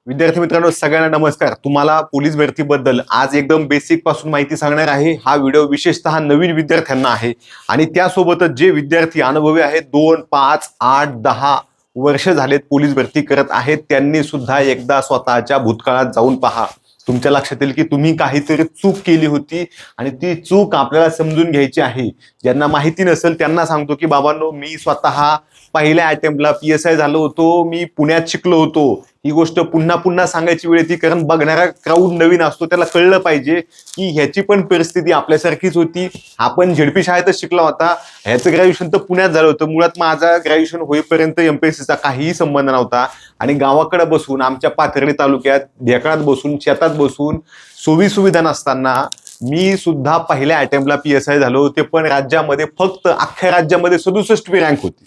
विद्यार्थी मित्रांनो, सगळ्यांना नमस्कार. तुम्हाला पोलीस भरतीबद्दल आज एकदम बेसिक पासून माहिती सांगणार आहे. हा व्हिडिओ विशेषतः नवीन विद्यार्थ्यांना आहे आणि त्यासोबतच जे विद्यार्थी अनुभवी आहेत, 2, 5, 8, 10 वर्ष झालेत पोलीस भरती करत आहेत, त्यांनी सुद्धा एकदा स्वतःच्या भूतकाळात जाऊन पहा. तुमच्या लक्षात येईल की तुम्ही काहीतरी चूक केली होती आणि ती चूक आपल्याला समजून घ्यायची आहे. ज्यांना माहिती नसेल त्यांना सांगतो की बाबांनो, मी स्वतः पहिल्या अटेम्प्टला PSI झालो होतो, मी पुण्यात शिकलो होतो. ही गोष्ट पुन्हा पुन्हा सांगायची वेळ येते, कारण बघणारा क्राऊड नवीन असतो, त्याला कळलं पाहिजे की ह्याची पण परिस्थिती आपल्यासारखीच होती. आपण झेडपी शाळेतच शिकला होता, ह्याचं ग्रॅज्युएशन तर पुण्यात झालं होतं. मुळात माझा ग्रॅज्युएशन होईपर्यंत MPSCचा काहीही संबंध नव्हता आणि गावाकडे बसून, आमच्या पाथर्डी तालुक्यात ढेकळात बसून, शेतात बसून, सोयी सुविधा नसताना मी सुद्धा पहिल्या अटेम्प्टला PSI झालो. ते पण राज्यामध्ये, फक्त अख्ख्या राज्यामध्ये 67वी रँक होती.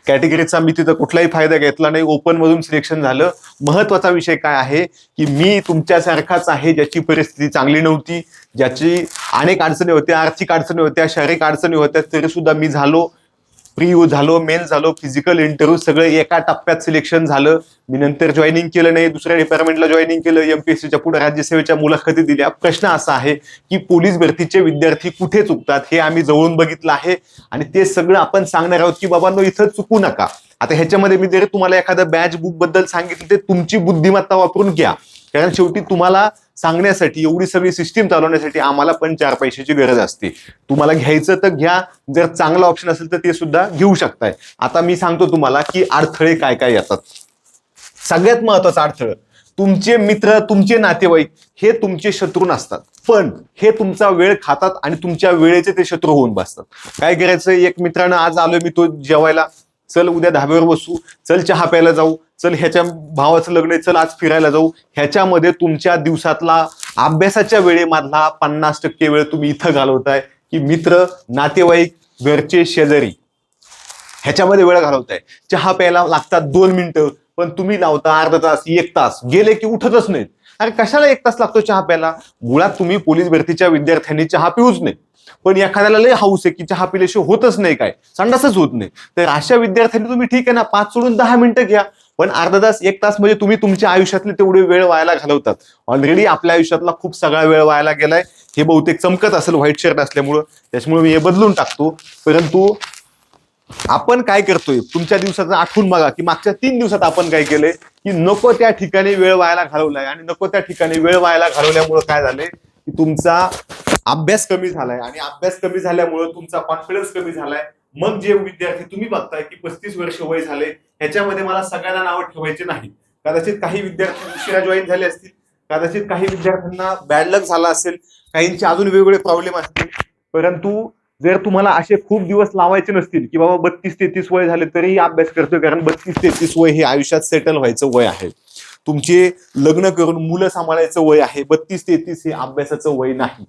कॅटेगरीचा मी तिथं कुठलाही फायदा घेतला नाही, ओपन मधून सिलेक्शन झालं. महत्वाचा विषय काय आहे की मी तुमच्यासारखाच आहे, ज्याची परिस्थिती चांगली नव्हती, ज्याची अनेक अडचणी होत्या, आर्थिक अडचणी होत्या, शारीरिक अडचणी होत्या, तरी सुद्धा मी झालो. प्री झालो, मेन झालो, फिजिकल इंटरव्ह्यू सगळं एका टप्प्यात सिलेक्शन झालं. मी नंतर जॉईनिंग केलं नाही, दुसऱ्या डिपार्टमेंटला जॉईनिंग केलं. MPSCच्या पुढे राज्यसेवेच्या मुलाखती दिल्या. प्रश्न असा आहे की पोलीस भरतीचे विद्यार्थी कुठे चुकतात हे आम्ही जवळून बघितलं आहे आणि ते सगळं आपण सांगणार आहोत की बाबांनो, इथं चुकू नका. आता ह्याच्यामध्ये मी जरी तुम्हाला एखाद्या बॅच बुक बद्दल सांगितलं, ते तुमची बुद्धिमत्ता वापरून घ्या, कारण शेवटी तुम्हाला सांगण्यासाठी, एवढी सगळी सिस्टीम चालवण्यासाठी आम्हाला पण 4 पैशाची गरज असते. तुम्हाला घ्यायचं तर घ्या, जर चांगला ऑप्शन असेल तर ते सुद्धा घेऊ शकताय. आता मी सांगतो तुम्हाला की अडथळे काय काय येतात. सगळ्यात महत्वाचा अडथळा, तुमचे मित्र, तुमचे नातेवाईक हे तुमचे शत्रू नसतात, पण हे तुमचा वेळ खातात आणि तुमच्या वेळेचे ते शत्रू होऊन बसतात. काय करायचं, एक मित्रानं आज आलोय मी तो जेवायला, चल उद्या धाब्यावर बसू, चल चहा प्यायला जाऊ, चल ह्याच्या भावाचं लग्न आहे, चल आज फिरायला जाऊ. ह्याच्यामध्ये तुमच्या दिवसातला, अभ्यासाच्या वेळेमधला 50% वेळ तुम्ही इथं घालवताय की मित्र, नातेवाईक, घरचे, शेजारी ह्याच्यामध्ये वेळ घालवताय. चहा प्यायला लागतात 2 मिनिटं, पण तुम्ही लावता अर्धा तास, 1 तास, गेले की उठतच नाहीत. अरे कशाला 1 तास लागतो चहा प्यायला? मुळात तुम्ही पोलीस भरतीच्या विद्यार्थ्यांनी चहा पिऊच नाही, पण एखाद्याला लय हाऊस आहे की चहा पिल्याशिवाय होतच नाही, काय संडासच होत नाही, तर अशा विद्यार्थ्यांनी तुम्ही ठीक आहे ना, 5 सोडून 10 मिनिटं घ्या. पण अर्धा तास, 1 तास म्हणजे तुम्ही तुमच्या आयुष्यातले तेवढे वेळ वायाला घालवतात. ऑलरेडी आपल्या आयुष्यातला खूप सगळा वेळ वायाला गेलाय. हे बहुतेक चमकत असेल व्हाईट शर्ट असल्यामुळं, त्याच्यामुळे मी हे बदलून टाकतो. परंतु आपण काय करतोय, तुमच्या दिवसाचं आठवून बघा की मागच्या 3 दिवसात आपण काय केलंय की नको त्या ठिकाणी वेळ वायाला घालवलाय. आणि नको त्या ठिकाणी वेळ वायाला घालवल्यामुळे काय झालंय की तुमचा अभ्यास कमी झालाय, आणि अभ्यास कमी झाल्यामुळे तुमचा कॉन्फिडन्स कमी झालाय. मग जे विद्यार्थी तुम्ही बघताय की 35 वर्ष वय झाले, ह्याच्यामध्ये मला सगळ्यांना नावं ठेवायचे नाही. कदाचित काही विद्यार्थी उशिरा जॉईन झाले असतील, कदाचित काही विद्यार्थ्यांना बॅड लक झाला असेल, काहींचे अजून वेगवेगळे प्रॉब्लेम असतील. परंतु जर तुम्हाला असे खूप दिवस लावायचे नसतील की बाबा 32-33 वय झाले तरीही अभ्यास करतोय, कारण 32-33 वय हे आयुष्यात सेटल व्हायचं वय आहे. तुमचे लग्न करून मुलं सांभाळायचं वय आहे. 32-33 हे अभ्यासाचं वय नाही.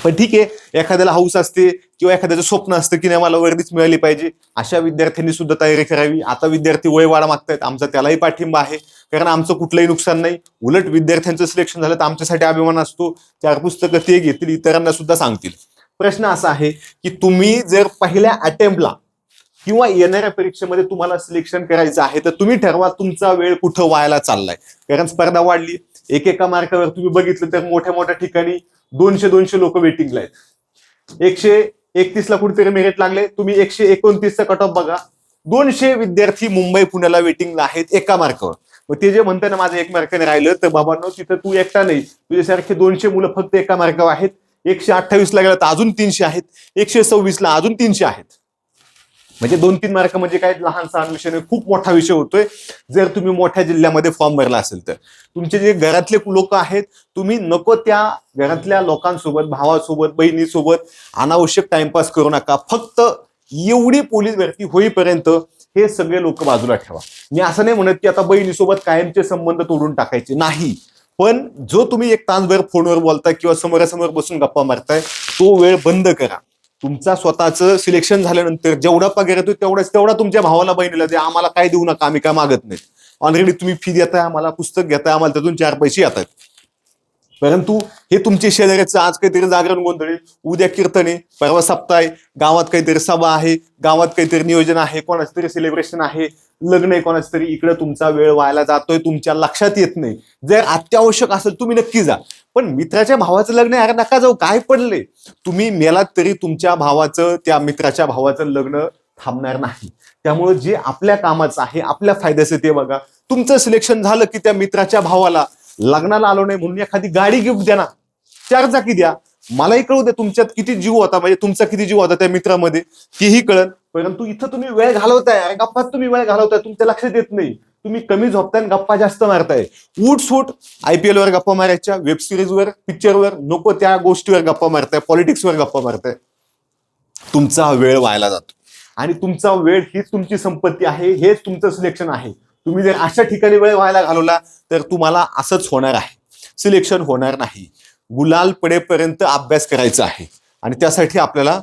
पण ठीक आहे, एखाद्याला हौस असते किंवा एखाद्याचं स्वप्न असतं की नाही मला वर्दीच मिळाली पाहिजे, अशा विद्यार्थ्यांनी सुद्धा तयारी करावी. आता विद्यार्थी वय वाढ मागतायत, आमचा त्यालाही पाठिंबा आहे, कारण आमचं कुठलंही नुकसान नाही. उलट विद्यार्थ्यांचं सिलेक्शन झालं तर आमच्यासाठी अभिमान असतो. 4 पुस्तकं ते घेतील, इतरांना सुद्धा सांगतील. प्रश्न असा आहे की तुम्ही जर पहिल्या अटेम्प्टला किंवा येणाऱ्या परीक्षेमध्ये तुम्हाला सिलेक्शन करायचं आहे, तर तुम्ही ठरवा तुमचा वेळ कुठं वायाला चाललाय. कारण स्पर्धा वाढली, एकेका मार्कावर तुम्ही बघितलं तर मोठ्या मोठ्या ठिकाणी 200 लोक वेटिंगला आहेत. 131 ला कुठेतरी मेरिट लागले, तुम्ही 129चा कट ऑफ बघा. 200 विद्यार्थी मुंबई पुण्याला वेटिंगला आहेत एका मार्कावर. मग ते जे म्हणतात ना माझं 1 मार्काने राहिलं, तर बाबांनो तिथं तू एकटा नाही, तुझ्यासारखे 200 मुलं फक्त एका मार्कावर आहेत. 128 ला गेला तर अजून 300 आहेत, 126 ला अजून 300 आहेत. म्हणजे 2-3 मार्क म्हणजे काय लहान सहान विषय नाही, खूप मोठा विषय होतोय. जर तुम्ही मोठ्या जिल्ह्यामध्ये फॉर्म भरला असेल तर तुमचे जे घरातले लोक आहेत, तुम्ही नको त्या घरातल्या लोकांसोबत, भावासोबत, बहिणीसोबत अनावश्यक टाइमपास करू नका. फक्त एवढी पोलीस भरती होईपर्यंत हे सगळे लोक बाजूला ठेवा. मी असं नाही म्हणत की आता बहिणीसोबत कायमचे संबंध तोडून टाकायचे नाही, पण जो तुम्ही 1 तासभर फोनवर बोलताय किंवा समोरासमोर बसून गप्पा मारताय, तो वेळ बंद करा. तुमचा स्वतःचं सिलेक्शन झाल्यानंतर जेवढा पगार येतो तेवढा तुमच्या भावाला, बहिणीला द्या. आम्हाला काय देऊ नका, आम्ही काय मागत नाही. ऑलरेडी तुम्ही फी देताय आम्हाला, पुस्तक घेताय आम्हाला, त्यातून 4 पैसे येतात. परंतु हे तुमचे शेजाऱ्याचं आज काहीतरी जागरण गोंधळ आहे, उद्या कीर्तन आहे, परवा सप्ताह आहे, गावात काहीतरी सभा आहे, गावात काहीतरी नियोजन आहे, कोणाचं तरी सेलिब्रेशन आहे, लग्न आहे कोणाचं तरी, इकडे तुमचा वेळ व्हायला जातोय, तुमच्या लक्षात येत नाही. जर अत्यावश्यक असेल तुम्ही नक्की जा, पण मित्राच्या भावाचं लग्न आहे, अरे नका जाऊ, काय पडले, तुम्ही मेलात तरी तुमच्या भावाचं त्या मित्राच्या भावाचं लग्न थांबणार नाही. त्यामुळे जे आपल्या कामाचं आहे, आपल्या फायद्याचं ते बघा. तुमचं सिलेक्शन झालं की त्या मित्राच्या भावाला लग्नाला आलो नाही म्हणून एखादी गाडी गिफ्ट द्या ना, 4 चाकी द्या, मलाही कळू द्या तुमच्यात किती जीव होता, म्हणजे तुमचा किती जीव होता त्या मित्रामध्ये तेही कळन. परंतु इथं तुम्ही वेळ घालवताय, गप्पात तुम्ही वेळ घालवताय, तुमच्या लक्षात येत नाही, तुम्ही कमी झोपताय आणि गप्पा जास्त मारताय. उठसूट IPL वर गप्पा मारायच्या, वेब सिरीजवर, पिक्चरवर, नको त्या गोष्टीवर गप्पा मारताय, पॉलिटिक्सवर गप्पा मारताय, तुमचा वेळ व्हायला जातो. आणि तुमचा वेळ हीच तुमची संपत्ती आहे, हेच तुमचं सिलेक्शन आहे. तुम्ही जर अशा ठिकाणी वेळ व्हायला घालवला तर तुम्हाला असंच होणार आहे, सिलेक्शन होणार नाही. गुलाल पडेपर्यंत अभ्यास करायचा आहे आणि त्यासाठी आपल्याला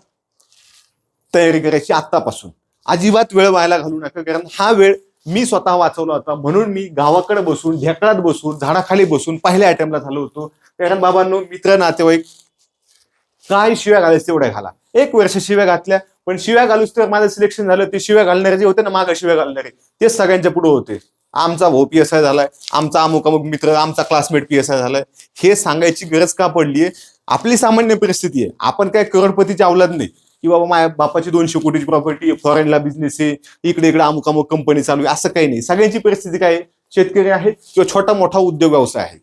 तयारी करायची आत्तापासून. अजिबात वेळ व्हायला घालू नका, कारण हा वेळ मी स्वतः वाचवला होता. म्हणून मी गावाकडे बसून, ढेकळात बसून, झाडाखाली बसून पहिल्या अटेम्प्टला झालो होतो. कारण बाबांनो, मित्र नातेवाईक काय शिव्या घालायचं तेवढ्या घाला. 1 वर्ष शिव्या घातल्या, पण शिव्या घालूच तर माझं सिलेक्शन झालं. ते शिव्या घालणारे जे होते ना, मागं शिव्या घालणारे, तेच सगळ्यांच्या पुढे होते. आमचा भाऊ PSI झालाय, आमचा अमुक अमुक मित्र, आमचा क्लासमेट PSI झालाय. हे सांगायची गरज का पडलीये? आपली सामान्य परिस्थिती आहे. आपण काय करोडपतीचे अवलाद नाही की बाबा माझ्या बापाची 200 कोटीची प्रॉपर्टी, फॉरेनला बिझनेस आहे, इकडे इकडे अमुक अमुक कंपनी चालू आहे, असं काही नाही. सगळ्यांची परिस्थिती काय आहे? शेतकरी आहेत किंवा छोटा मोठा उद्योग व्यवसाय आहे.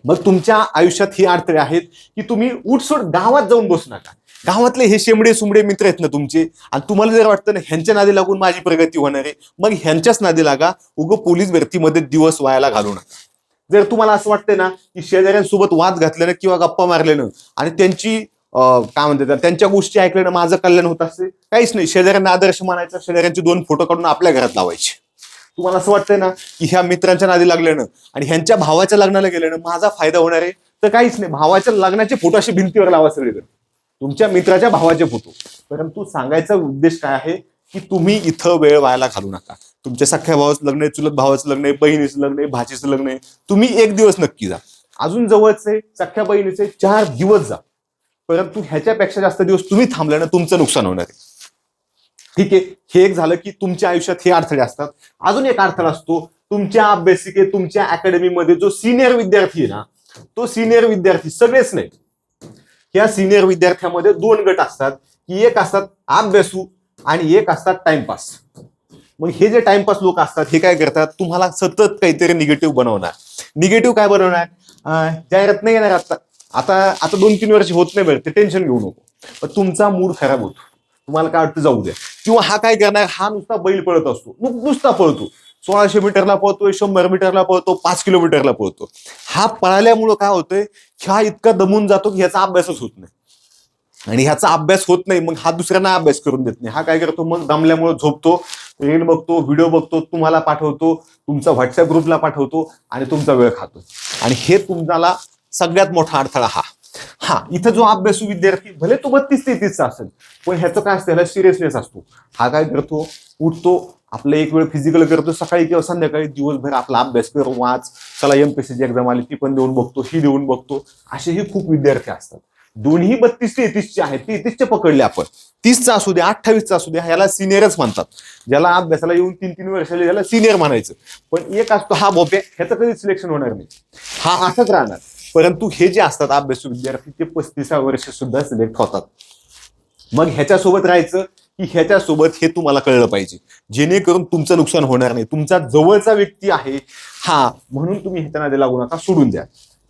मग तुमच्या आयुष्यात ही अडथळे आहेत की तुम्ही उठसूट गावात जाऊन बसू नका. गावातले हे शेमडे सुमडे मित्र आहेत ना तुमचे, आणि तुम्हाला जर वाटतं ना ह्यांच्या नादी लागून माझी प्रगती होणार आहे, मग ह्यांच्याच नादी लागा. उगं पोलीस भरतीमध्ये दिवस व्हायला घालू नका. जर तुम्हाला असं वाटतंय ना की शेजाऱ्यांसोबत वाद घातल्यानं किंवा गप्पा मारल्यानं आणि त्यांची काय म्हणतात त्यांच्या गोष्टी ऐकल्यानं माझं कल्याण होत असते, काहीच नाही. शेजाऱ्यांना आदर्श मानायचा, शेजाऱ्यांचे 2 फोटो काढून आपल्या घरात लावायचे. तुम्हाला असं वाटतंय ना की ह्या मित्रांच्या नादी लागल्यानं आणि ह्यांच्या भावाच्या लग्नाला गेल्यानं माझा फायदा होणार आहे, तर काहीच नाही. भावाच्या लग्नाचे फोटो असे भिंतीवर लावा सगळीकडे, तुमच्या मित्राच्या भावाचे फोटो. परंतु सांगायचा उद्देश काय आहे की तुम्ही इथं वेळ व्हायला घालू नका. तुमच्या सख्या भावाचं लग्न आहे, चुलत भावाचं लग्न आहे, बहिणीचं लग्न आहे, भाचीचं लग्न आहे, तुम्ही 1 दिवस नक्की जा. अजून जवळचे सख्या बहिणीचे 4 दिवस जा. परंतु ह्याच्यापेक्षा जास्त दिवस तुम्ही थांबल्यानं तुमचं नुकसान होणार आहे. ठीक आहे, हे एक झालं की तुमच्या आयुष्यात हे अडथळे असतात. अजून एक अडथळा असतो तुमच्या अभ्यासिकेत, तुमच्या अकॅडमीमध्ये जो सिनियर विद्यार्थी आहे ना, तो सिनियर विद्यार्थी सगळेच नाही. या सिनियर विद्यार्थ्यामध्ये 2 गट असतात की एक असतात अभ्यासू आणि एक असतात टाइमपास. मग हे जे टाइमपास लोक असतात हे काय करतात, तुम्हाला सतत काहीतरी निगेटिव्ह बनवणार. निगेटिव्ह काय बनवणार? जाहिरात नाही येणार आता आता आता 2-3 वर्ष होत नाही बरं, ते टेन्शन घेऊ नको. पण तुमचा मूड खराब होतो, तुम्हाला काय वाटतं जाऊ द्या. किंवा हा काय करणार, हा नुसता बैल पळत असतो, नुसता पळतो, 1600 मीटरला पळतोय, 100 मीटरला पळतो, 5 किलोमीटरला पळतो. हा पळाल्यामुळं काय होतंय, ह्या इतका दमून जातो की ह्याचा अभ्यासच होत नाही. आणि ह्याचा अभ्यास होत नाही, मग हा दुसऱ्यांना अभ्यास करून देत नाही. हा काय करतो, मग दमल्यामुळे झोपतो, रील बघतो, व्हिडिओ बघतो, तुम्हाला पाठवतो, तुमचा व्हॉट्सअप ग्रुपला पाठवतो आणि तुमचा वेळ खातो. आणि हे तुम्हाला सगळ्यात मोठा अडथळा हा इथं जो अभ्यासू विद्यार्थी, भले तो 32-33चा असेल, पण ह्याचं काय असतं, ह्याला सिरियसनेस असतो. हा काय करतो, उठतो, आपलं एक वेळ फिजिकल करतो सकाळी किंवा संध्याकाळी, दिवसभर आपला अभ्यास कर, वाच, चला MPSCची एक्झाम आली ती पण देऊन बघतो, ही देऊन बघतो. असेही खूप विद्यार्थी असतात. दोन्ही 32-33चे आहेत, 33चे पकडले आपण, 30चा असू द्या, 28चा असू द्या, ह्याला सिनियरच म्हणतात. ज्याला अभ्यासाला येऊन 3-3 वर्षाला याला सिनियर म्हणायचं. पण एक असतो हा बोप्या, ह्याचं कधी सिलेक्शन होणार नाही, हा असंच राहणार. परंतु हे जे असतात अभ्यासू विद्यार्थी, ते 35व्या वर्षी सुद्धा सिलेक्ट होतात. मग ह्याच्यासोबत राहायचं की ह्याच्यासोबत, हे तुम्हाला कळलं पाहिजे, जेणेकरून तुमचं नुकसान होणार नाही. तुमचा जवळचा व्यक्ती आहे हा, म्हणून तुम्ही ह्याच्या नादी लागू नका, सोडून द्या.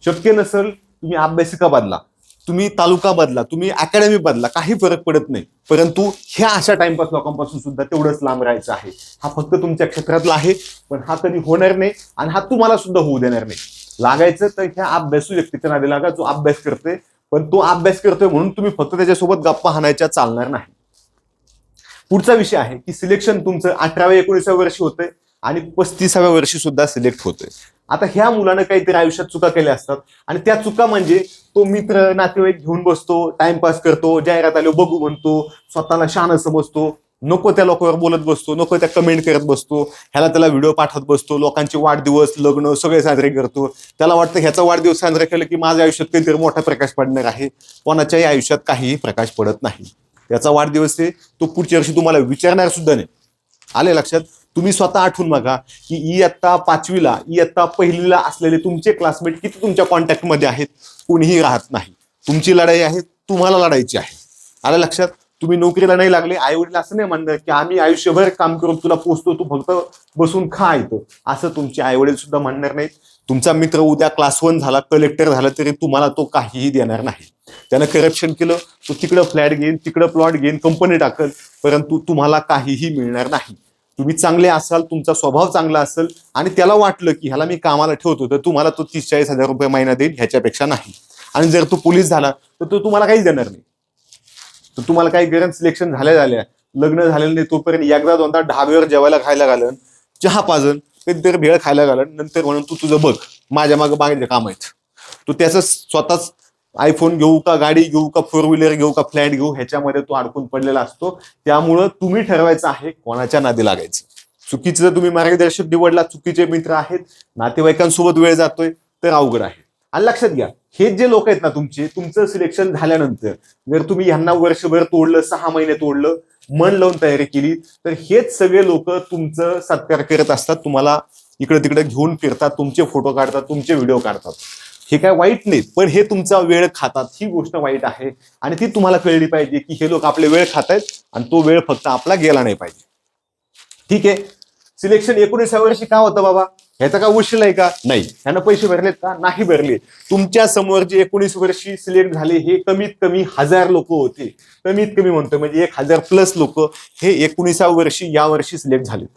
शक्य नसेल तुम्ही अभ्यासिका बदला, तुम्ही तालुका बदला, तुम्ही अकॅडमी बदला, काही फरक पडत नाही. परंतु ह्या अशा टाइमपास लोकांपासून सुद्धा तेवढंच लांब राहायचं आहे. हा फक्त तुमच्या क्षेत्रातला आहे, पण हा कधी होणार नाही आणि हा तुम्हाला सुद्धा होऊ देणार नाही. लागायचं तर ह्या अभ्यासू व्यक्तीच्या नादी लागा, जो अभ्यास करते. पण तो अभ्यास करतोय म्हणून तुम्ही फक्त त्याच्यासोबत गप्पा हाणायच्या चालणार नाही. पुढचा विषय आहे की सिलेक्शन तुमचं 18व्या-19व्या वर्षी होतंय आणि 35व्या वर्षी सुद्धा सिलेक्ट होतोय. आता ह्या मुलानं काहीतरी आयुष्यात चुका केल्या असतात आणि त्या चुका म्हणजे तो मित्र नातेवाईक घेऊन बसतो, टाइमपास करतो, जाहिरात आलो बघू म्हणतो, स्वतःला शहाणं समजतो, नको त्या लोकांवर बोलत बसतो, नको त्या कमेंट करत बसतो, ह्याला त्याला व्हिडिओ पाठवत बसतो, लोकांचे वाढदिवस लग्न सगळे साजरे करतो. त्याला वाटतं ह्याचा वाढदिवस साजरा केला की माझ्या आयुष्यात काहीतरी मोठा प्रकाश पडणार आहे. कोणाच्याही आयुष्यात काहीही प्रकाश पडत नाही. त्याचा वाढदिवस आहे, तो पुढच्या वर्षी तुम्हाला विचारणार सुद्धा नाही. आले लक्षात? तुम्ही स्वतः आठवून बघा की इयत्ता 5वीला इयत्ता 1लीला असलेले तुमचे क्लासमेट किती तुमच्या कॉन्टॅक्टमध्ये आहेत? कुणीही राहत नाही. तुमची लढाई आहे, तुम्हाला लढायची आहे. आलं लक्षात? तुम्ही नोकरीला नाही लागले, आई वडील असं नाही म्हणणार की आम्ही आयुष्यभर काम करून तुला पोचतो, तू फक्त बसून खा येतो, असं तुमचे आई वडील सुद्धा म्हणणार नाहीत. तुमचा मित्र उद्या क्लास 1 झाला, कलेक्टर झाला, तरी तुम्हाला तो काहीही देणार नाही. त्यानं करप्शन केलं, तो तिकडं फ्लॅट घेईन, तिकडं प्लॉट घेईन, कंपनी टाकल, परंतु तुम्हाला काहीही मिळणार नाही. तुम्ही चांगले असाल, तुमचा स्वभाव चांगला असेल आणि त्याला वाटलं की ह्याला मी कामाला ठेवतो, तर तुम्हाला तो 30-40 हजार रुपये महिना देईल, ह्याच्यापेक्षा नाही. आणि जर तो पोलीस झाला तर तो तुम्हाला काहीच देणार नाही. तर तुम्हाला काही गरज सिलेक्शन झाल्या लग्न झालेलं नाही तोपर्यंत एकदा दोनदा ढाब्यावर जेवायला खायला घालन, चहा पाजन, कधीतरी भेळ खायला घालन, नंतर म्हणून तू तुझं बघ, माझ्या मागे बागेचे काम आहेत. तो त्याचं स्वतःच आयफोन घेऊ का, गाडी घेऊ का, 4 व्हीलर घेऊ का, फ्लॅट घेऊ, ह्याच्यामध्ये तो अडकून पडलेला असतो. त्यामुळं तुम्ही ठरवायचं आहे कोणाच्या नादी लागायचं. चुकीचं जर तुम्ही मार्गदर्शक निवडला, चुकीचे मित्र आहेत, नातेवाईकांसोबत वेळ जातोय, तर अवघड आहे. आणि लक्षात घ्या, हे जे लोक आहेत ना तुमचं सिलेक्शन झाल्यानंतर जर तुम्ही ह्यांना वर्षभर तोडलं, 6 महिने तोडलं, मन लावून तयारी केली, तर हेच सगळे लोक तुमचं सत्कार करत असतात, तुम्हाला इकडे तिकडे घेऊन फिरतात, तुमचे फोटो काढतात, तुमचे व्हिडिओ काढतात. हे काय वाईट नाही, पण हे तुमचा वेळ खातात, ही गोष्ट वाईट आहे. आणि ती तुम्हाला कळली पाहिजे की हे लोक आपले वेळ खात आहेत आणि तो वेळ फक्त आपला गेला नाही पाहिजे. ठीक आहे, सिलेक्शन 19व्या वर्षी का होतं बाबा? ह्याचा का उशीर आहे का? नाही. ह्यानं पैसे भरलेत का? नाही भरले. तुमच्या समोर जे 19 वर्षी सिलेक्ट झाले हे कमीत कमी 1000 लोक होते. कमीत कमी म्हणतोय म्हणजे 1000+ लोक हे 19व्या वर्षी या वर्षी सिलेक्ट झालेत.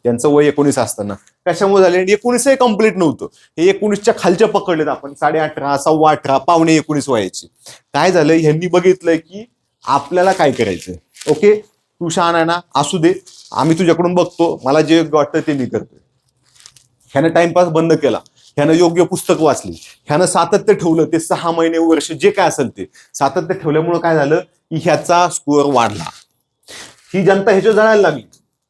त्यांचं वय 19 असताना. कशामुळे झाले? 19 कम्प्लीट नव्हतं. हे 19च्या खालच्या पकडलेत आपण, 18.5, 18.25, पावणे 19 वयाचे. काय झालं? ह्यांनी बघितलंय की आपल्याला काय करायचंय. ओके, तू शहाणा आहे ना, असू दे, आम्ही तुझ्याकडून बघतो, मला जे वाटतं ते मी करतोय. ह्यानं टाइमपास बंद केला, ह्यानं योग्य पुस्तक वाचली, ह्यानं सातत्य ठेवलं, ते 6 महिने वर्ष जे काय असेल ते सातत्य ठेवल्यामुळं काय झालं की ह्याचा स्कोअर वाढला. ही जनता ह्याच्यावर जळायला लागली,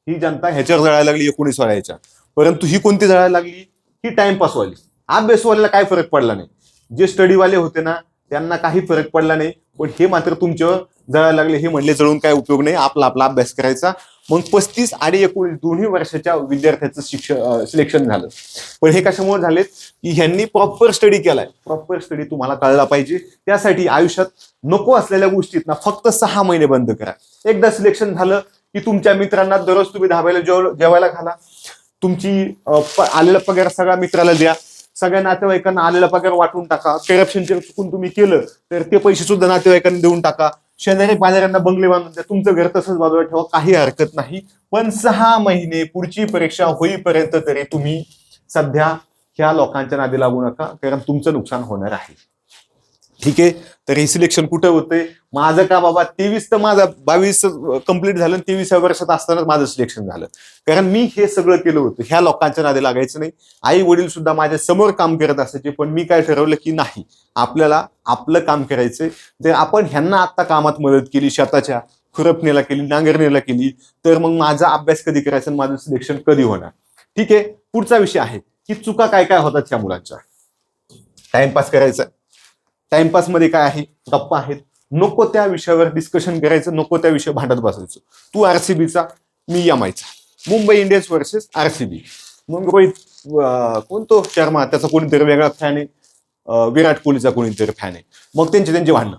ही जनता ह्याच्यावर जळायला लागली 19 वयाच्या. परंतु ही कोणती जळायला लागली? ही टाइमपासवाली. अभ्यासवाल्याला काय फरक पडला नाही. जे स्टडीवाले होते ना त्यांना काही फरक पडला नाही, पण हे मात्र तुमच्यावर जळायला लागले. हे म्हणले जळून काय उपयोग नाही, आपला आपला अभ्यास करायचा. मग 35 आणि 19 दोन्ही वर्षाच्या विद्यार्थ्याचं सिलेक्शन झालं. पण हे कशामुळे झालेत की ह्यांनी प्रॉपर स्टडी केलाय. प्रॉपर स्टडी तुम्हाला कळला पाहिजे. त्यासाठी आयुष्यात नको असलेल्या गोष्टीत ना फक्त 6 महिने बंद करा. एकदा सिलेक्शन झालं की तुमच्या मित्रांना दररोज तुम्ही धाब्याला जेवायला घाला. तुमची आलेला पगार सगळ्या मित्राला द्या. सगळ्या नातेवाईकांना आलेला पगार वाटून टाका. करप्शन चुकून तुम्ही केलं तर ते पैसे सुद्धा नातेवाईकांना देऊन टाका. शेजारी पाजाऱ्यांना बंगले बांधून द्या. तुमचं घर तसंच बाजूला ठेवा, काही हरकत नाही. पण 6 महिने पुढची परीक्षा होईपर्यंत तरी तुम्ही सध्या ह्या लोकांच्या नादी लागू नका, कारण तुमचं नुकसान होणार आहे. ठीक आहे, तर हे सिलेक्शन कुठं होतंय? माझं का बाबा 23 तर माझा 22 कंप्लीट झालं, 23व्या वर्षात असतानाच माझं सिलेक्शन झालं. कारण मी हे सगळं केलं होतं. ह्या लोकांच्या नादी लागायचं नाही. आई वडील सुद्धा माझ्या समोर काम करत असायचे, पण मी काय ठरवलं की नाही, आपल्याला आपलं काम करायचंय. जर आपण ह्यांना आता कामात मदत केली, शेताच्या खुरपणीला केली, नांगरणीला केली, तर मग माझा अभ्यास कधी करायचा, माझं सिलेक्शन कधी होणार? ठीक आहे, पुढचा विषय आहे की चुका काय काय होतात त्या मुलांच्या. टाइमपास करायचा. टाइमपास मध्ये काय आहे? गप्पा आहेत. नको त्या विषयावर डिस्कशन करायचं, नको त्या विषय भांडत बसायचं. तू RCBचा, मी MIचा. Mumbai Indians versus RCB. मग रोहित कोणतो शर्मा, त्याचा कोणीतरी वेगळा फॅन आहे, विराट कोहलीचा कोणीतरी फॅन आहे. मग त्यांची भांडणं.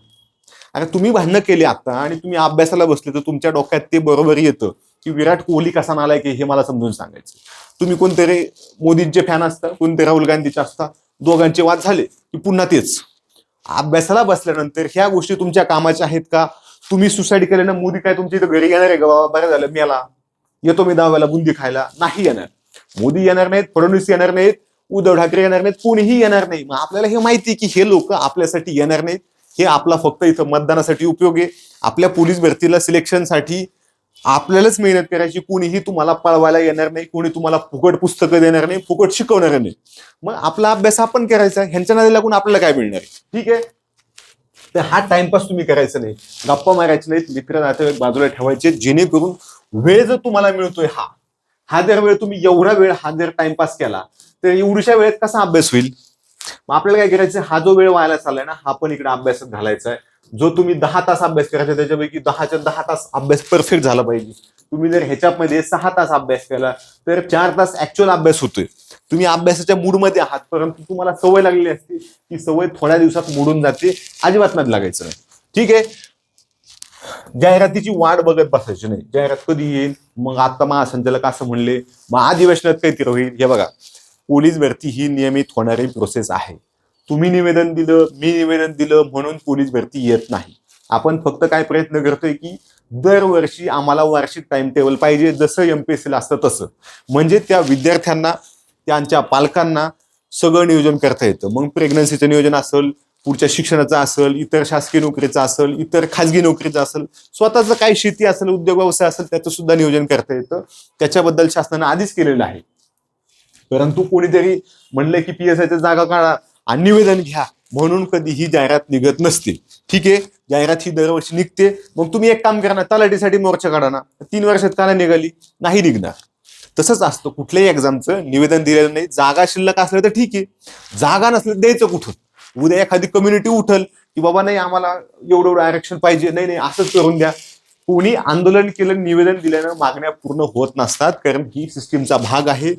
अरे तुम्ही भांडणं केली आता आणि तुम्ही अभ्यासाला बसले, तर तुमच्या डोक्यात ते बरोबर येतं की विराट कोहली कसा नालाय की हे मला समजून सांगायचं. तुम्ही कोणतरी मोदींचे फॅन असता, कोणते राहुल गांधीचे असता, दोघांचे वाद झाले की पुन्हा तेच. अभ्यासाला बसल्यानंतर ह्या गोष्टी तुमच्या कामाच्या आहेत का? तुम्ही सुसाईड केल्यानं मोदी काय तुमच्या इथं घरी येणार आहे का? बाबा बरं झालं, मेला, येतो मी 10 वेळा बुंदी खायला. नाही येणार. मोदी येणार नाहीत, फडणवीस येणार नाहीत, उद्धव ठाकरे येणार नाहीत, कोणीही येणार नाही. मग आपल्याला हे माहिती की हे लोक आपल्यासाठी येणार नाहीत. हे आपला फक्त इथं मतदानासाठी उपयोग आहे. आपल्या पोलीस भरतीला सिलेक्शनसाठी आपल्यालाच मेहनत करायची. कोणीही तुम्हाला पळवायला येणार नाही, कोणी तुम्हाला फुकट पुस्तकं देणार नाही, फुकट शिकवणार नाही. मग आपला अभ्यास आपण करायचा. ह्यांच्या नादी लागून आपल्याला काय मिळणार आहे? ठीक आहे, तर हा टाइमपास तुम्ही करायचा नाही, गप्पा मारायचे नाहीत, मित्र नातेवाईक बाजूला ठेवायचे, जेणेकरून वेळ जर तुम्हाला मिळतोय हा हा जर वेळ तुम्ही एवढा वेळ हा जर टाइमपास केला तर एवढ्याशा वेळेत कसा अभ्यास होईल? मग आपल्याला काय करायचं, हा जो वेळ व्हायला चाललाय ना हा पण इकडे अभ्यासात घालायचा आहे. जो तुम्ही 10 तास अभ्यास करायचा त्याच्यापैकी 10च्या 10 तास अभ्यास परफेक्ट झाला पाहिजे. तुम्ही जर ह्याच्यामध्ये 6 तास अभ्यास केला तर 4 तास ऍक्च्युअल अभ्यास होतोय. तुम्ही अभ्यासाच्या मूडमध्ये आहात, परंतु तुम्हाला सवय लागलेली असते, ती सवय थोड्या दिवसात मोडून जाते, अजिबात नाद लागायचं नाही. ठीक आहे. जाहिरातीची वाट बघत बसायची नाही. जाहिरात कधी येईल, मग आता महासंचालक असं म्हणले, मग अधिवेशनात काहीतरी होईल. हे बघा, पोलीस भरती ही नियमित होणारी प्रोसेस आहे. तुम्ही निवेदन दिलं, मी निवेदन दिलं म्हणून पोलीस भरती येत नाही. आपण फक्त काय प्रयत्न करतोय की दरवर्षी आम्हाला वार्षिक टाइम टेबल पाहिजे, जसं एमपीएससीला असतं तसं. म्हणजे त्या विद्यार्थ्यांना, त्यांच्या पालकांना सगळं नियोजन करता येतं. मग प्रेग्नन्सीचं नियोजन असेल, पुढच्या शिक्षणाचं असेल, इतर शासकीय नोकरीचं असेल, इतर खाजगी नोकरीचं असेल, स्वतःचं काही शेती असेल, उद्योग व्यवसाय असेल, त्याचं सुद्धा नियोजन करता येतं. त्याच्याबद्दल शासनानं आधीच केलेलं आहे. परंतु कोणीतरी म्हणलं की पीएसआयच्या जागा काढा आणि निवेदन घ्या म्हणून कधी ही जाहिरात निघत नसते. ठीक आहे, जाहिरात ही दरवर्षी निघते. मग तुम्ही एक काम करा ना, तलाठीसाठी मोर्चा काढा ना, 3 वर्षात का निघाली? नाही निघणार. तसंच असतं, कुठल्याही एक्झामचं निवेदन दिलेलं नाही, जागा शिल्लक असल्या तर ठीक आहे, जागा नसलं द्यायचं कुठून? उद्या एखादी कम्युनिटी उठल की बाबा नाही आम्हाला एवढं एवढं आरक्षण पाहिजे, नाही नाही असंच करून द्या. कोणी आंदोलन केलं, निवेदन दिल्यानं मागण्या पूर्ण होत नसतात, कारण ही सिस्टीमचा भाग आहे.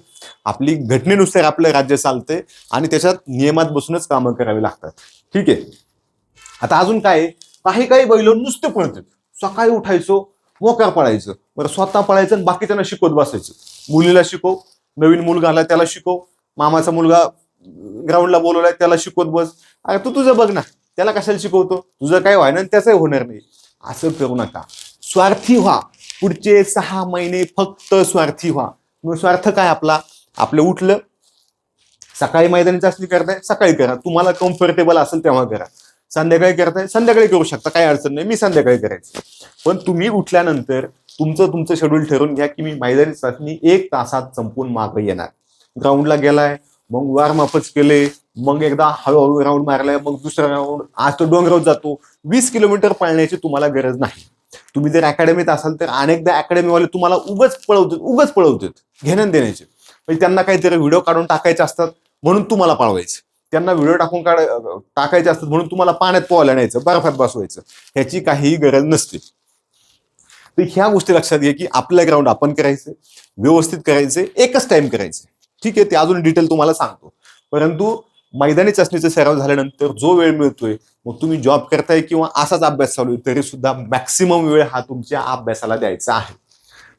आपली घटनेनुसार आपलं राज्य चालतंय आणि त्याच्यात नियमात बसूनच कामं करावी लागतात. ठीक आहे. आता अजून काय, काही काही बैल नुसते पळतात. सकाळी उठायचो, मोकार पळायचं, बरं स्वतः पळायचं आणि बाकीच्यांना शिकवत बसायचं. मुलीला शिकव, नवीन मुलगा आला त्याला शिकव, मामाचा मुलगा ग्राउंडला बोलवलाय त्याला शिकवत बस. अरे तू तुझं बघ ना, त्याला कशाला शिकवतो? तुझं काय व्हायना त्याचंही होणार नाही. असं करू नका. स्वार्थी व्हा. पुढचे 6 महिने फक्त स्वार्थी व्हा. मग स्वार्थ काय आपला? आपलं उठलं, सकाळी मैदानी चाचणी करताय, सकाळी करा. तुम्हाला कम्फर्टेबल असेल तेव्हा करा. संध्याकाळी करताय, संध्याकाळी करू शकता, काही अडचण नाही. मी संध्याकाळी करायचं. पण तुम्ही उठल्यानंतर तुमचं शेड्यूल ठरवून घ्या की मी मैदानी चाचणी 1 तासात संपून मागे येणार. ग्राउंडला गेलाय, मग वार्मअपच केले, मग एकदा हळूहळू राऊंड मारलाय, मग दुसरा राऊंड. आज तो डोंगरावर जातो. 20 किलोमीटर पळण्याची तुम्हाला गरज नाही. तुम्ही जर अकॅडमीत असाल तर अनेकदा अकॅडमीवाले तुम्हाला उगच पळवतात घेणं देण्याचे. म्हणजे त्यांना काहीतरी व्हिडिओ काढून टाकायचे असतात म्हणून तुम्हाला पळवायचं, त्यांना व्हिडिओ टाकायचे असतात म्हणून तुम्हाला पाण्यात पोहायला न्यायचं, बर्फात बसवायचं. ह्याची काहीही गरज नसते. तर ह्या गोष्टी लक्षात घ्या की आपलं ग्राउंड आपण करायचं, व्यवस्थित करायचे, एकच टाइम करायचे. ठीक आहे, ते अजून डिटेल तुम्हाला सांगतो. परंतु मैदानी चाचणीचा सराव झाल्यानंतर जो वेळ मिळतोय, मग तुम्ही जॉब करताय किंवा असाच अभ्यास चालू आहे, तरी सुद्धा मॅक्सिमम वेळ हा तुमच्या अभ्यासाला द्यायचा आहे.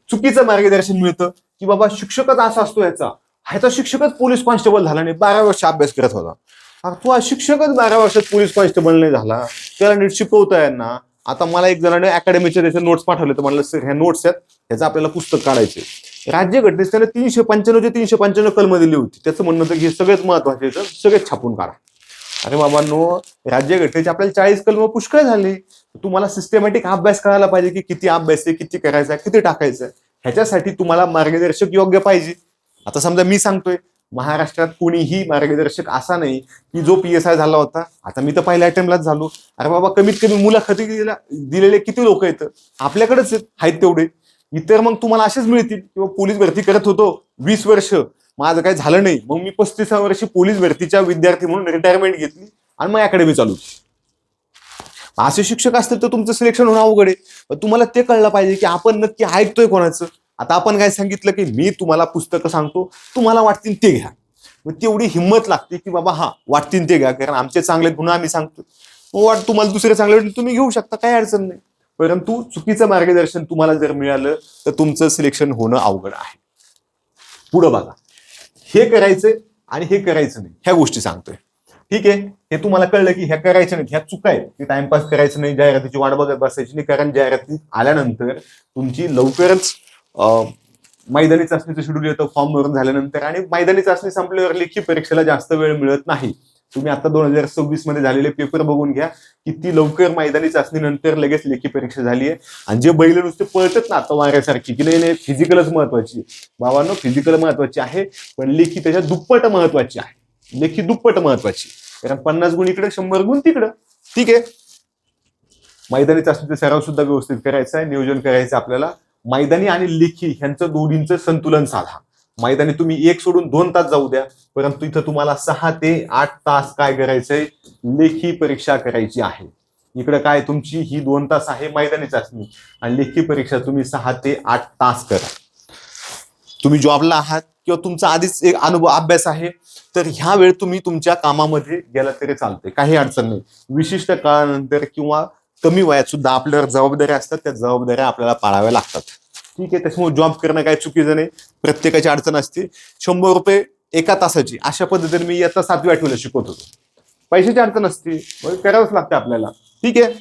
चुकीचं मार्गदर्शन मिळतं की बाबा शिक्षकच असा असतो, ह्याचा शिक्षकच पोलीस कॉन्स्टेबल झाला नाही, 12 वर्ष अभ्यास करत होता. तो शिक्षकच 12 वर्षात पोलीस कॉन्स्टेबल नाही झाला, त्याला नीट शिकवता यांना. आता मला एक जणांनी अकॅडमीचे त्याचे नोट्स पाठवले, तर म्हणलं सर ह्या नोट्स आहेत, ह्याचं आपल्याला पुस्तक काढायचे. राज्यघटनेत त्याने 395 कलम दिली होती. त्याचं म्हणणं होतं की हे सगळ्यात महत्वाचे, सगळेच छापून काढा. अरे बाबांनो, राज्यघटनेचे आपल्याला 40 कलम पुष्कळ झाले. तुम्हाला सिस्टमॅटिक अभ्यास करायला पाहिजे की किती अभ्यास आहे, किती करायचा, किती टाकायचं. ह्याच्यासाठी तुम्हाला मार्गदर्शक योग्य पाहिजे. आता समजा मी सांगतोय, महाराष्ट्रात कोणीही मार्गदर्शक असा नाही की जो PSI झाला होता. आता मी तर पहिल्या अटेम्प्टलाच झालो. अरे बाबा, कमीत कमी मुलाखती दिलेले किती लोक आहेत आपल्याकडेच आहेत तेवढे. इतर मग तुम्हाला असेच मिळतील किंवा पोलीस भरती करत होतो 20 वर्ष, माझं काही झालं नाही, मग मी 35व्या वर्षी पोलीस भरतीच्या विद्यार्थी म्हणून रिटायरमेंट घेतली आणि मग अकॅडमी चालू. असे शिक्षक असतील तर तुमचं सिलेक्शन होणं अवघड आहे. पण तुम्हाला ते कळलं पाहिजे की आपण नक्की ऐकतोय कोणाचं. आता आपण काय सांगितलं की मी तुम्हाला पुस्तकं सांगतो, तुम्हाला वाटतील ते घ्या. मग तेवढी हिंमत लागते की बाबा हा वाटतील ते घ्या, कारण आमचे चांगले गुण आम्ही सांगतो. तुम्हाला दुसरे चांगले वाटतील तुम्ही घेऊ शकता, काही अडचण नाही. परंतु चुकीचं मार्गदर्शन तुम्हाला जर मिळालं तर तुमचं सिलेक्शन होणं अवघड आहे. पुढं बघा, हे करायचंय आणि हे करायचं नाही, ह्या गोष्टी सांगतोय. ठीक आहे, हे तुम्हाला कळलं की ह्या करायच्या नाही, ह्या चुका आहेत की टाइमपास करायचं नाही, जाहिरातीची वाट बघत बसायची नाही. कारण जाहिराती आल्यानंतर तुमची लवकरच मैदानी चाचणीचं शेड्यूल येतं फॉर्म भरून झाल्यानंतर, आणि मैदानी चाचणी संपल्यावर लेखी परीक्षेला जास्त वेळ मिळत नाही. तुम्ही आता 2026 मध्ये झालेले पेपर बघून घ्या, किती लवकर मैदानी चाचणीनंतर लगेच लेखी परीक्षा झाली आहे. आणि जे बैल नुसते पळतात ना आता वाऱ्यासारखी की नाही फिजिकलच महत्वाची, बाबांनो फिजिकल महत्वाची आहे, पण लेखी त्याच्या दुप्पट महत्वाची आहे. लेखी दुप्पट महत्वाची, कारण 50 गुण इकडे 100 गुण तिकडं. ठीक आहे, मैदानी चाचणीचा सराव सुद्धा व्यवस्थित करायचा आहे, नियोजन करायचं आपल्याला. मैदानी आणि लेखी ह्यांचं दोन्हींचं संतुलन साधा. मैदानी तुम्ही 1 सोडून 2 तास जाऊ द्या, परंतु इथं तुम्हाला 6 ते 8 तास काय करायचंय, लेखी परीक्षा करायची आहे. इकडे काय तुमची ही 2 तास आहे मैदानी चाचणी आणि लेखी परीक्षा तुम्ही 6 ते 8 तास करा. तुम्ही जॉबला आहात किंवा तुमचा आधीच एक अनुभव अभ्यास आहे, तर ह्या वेळ तुम्ही तुमच्या कामामध्ये गेला तरी चालते, काही अडचण नाही. विशिष्ट काळानंतर किंवा कमी वयात सुद्धा आपल्यावर जबाबदाऱ्या असतात, त्या जबाबदाऱ्या आपल्याला पाळाव्या लागतात. ठीक आहे, त्याच्यामुळे जॉब करणं काही चुकीचं नाही. प्रत्येकाची अडचण असते. 100 रुपये एका तासाची अशा पद्धतीने मी आता 7वी 8वीला शिकवत होतो. पैशाची अडचण असते, करावंच लागतं आपल्याला. ठीक आहे,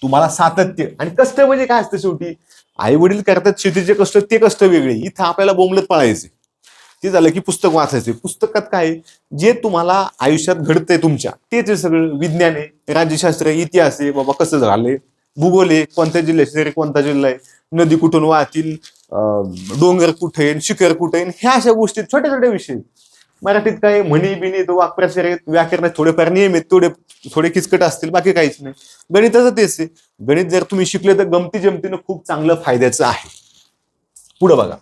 तुम्हाला सातत्य आणि कष्ट म्हणजे काय असतं, शेवटी आई वडील करतात शेतीचे कष्ट, ते कष्ट वेगळे. इथं आपल्याला बोंबलत पळायचे. ते झालं की पुस्तक वाचायचे. पुस्तकात काय जे तुम्हाला आयुष्यात घडतंय तुमच्या, तेच सगळं विज्ञान आहे, राज्यशास्त्र, इतिहास आहे, बाबा कसं झालंय, भूगोल आहे, कोणत्या जिल्ह्याचे कोणता जिल्हा आहे, नदी कुठून वाहतील, डोंगर कुठे आहे, शिखर कुठे आहे, ह्या अशा गोष्टी छोट्या छोट्या विषय. मराठीत काय म्हणी बिणी तो वाक्प्रचार आहेत, व्याकरणात थोडेफार नियम आहेत, थोडे किचकट असतील, बाकी काहीच नाही. गणिताचं तेच आहे. गणित जर तुम्ही शिकले तर गमती जमतीनं खूप चांगलं फायद्याचं आहे. पुढे बघा,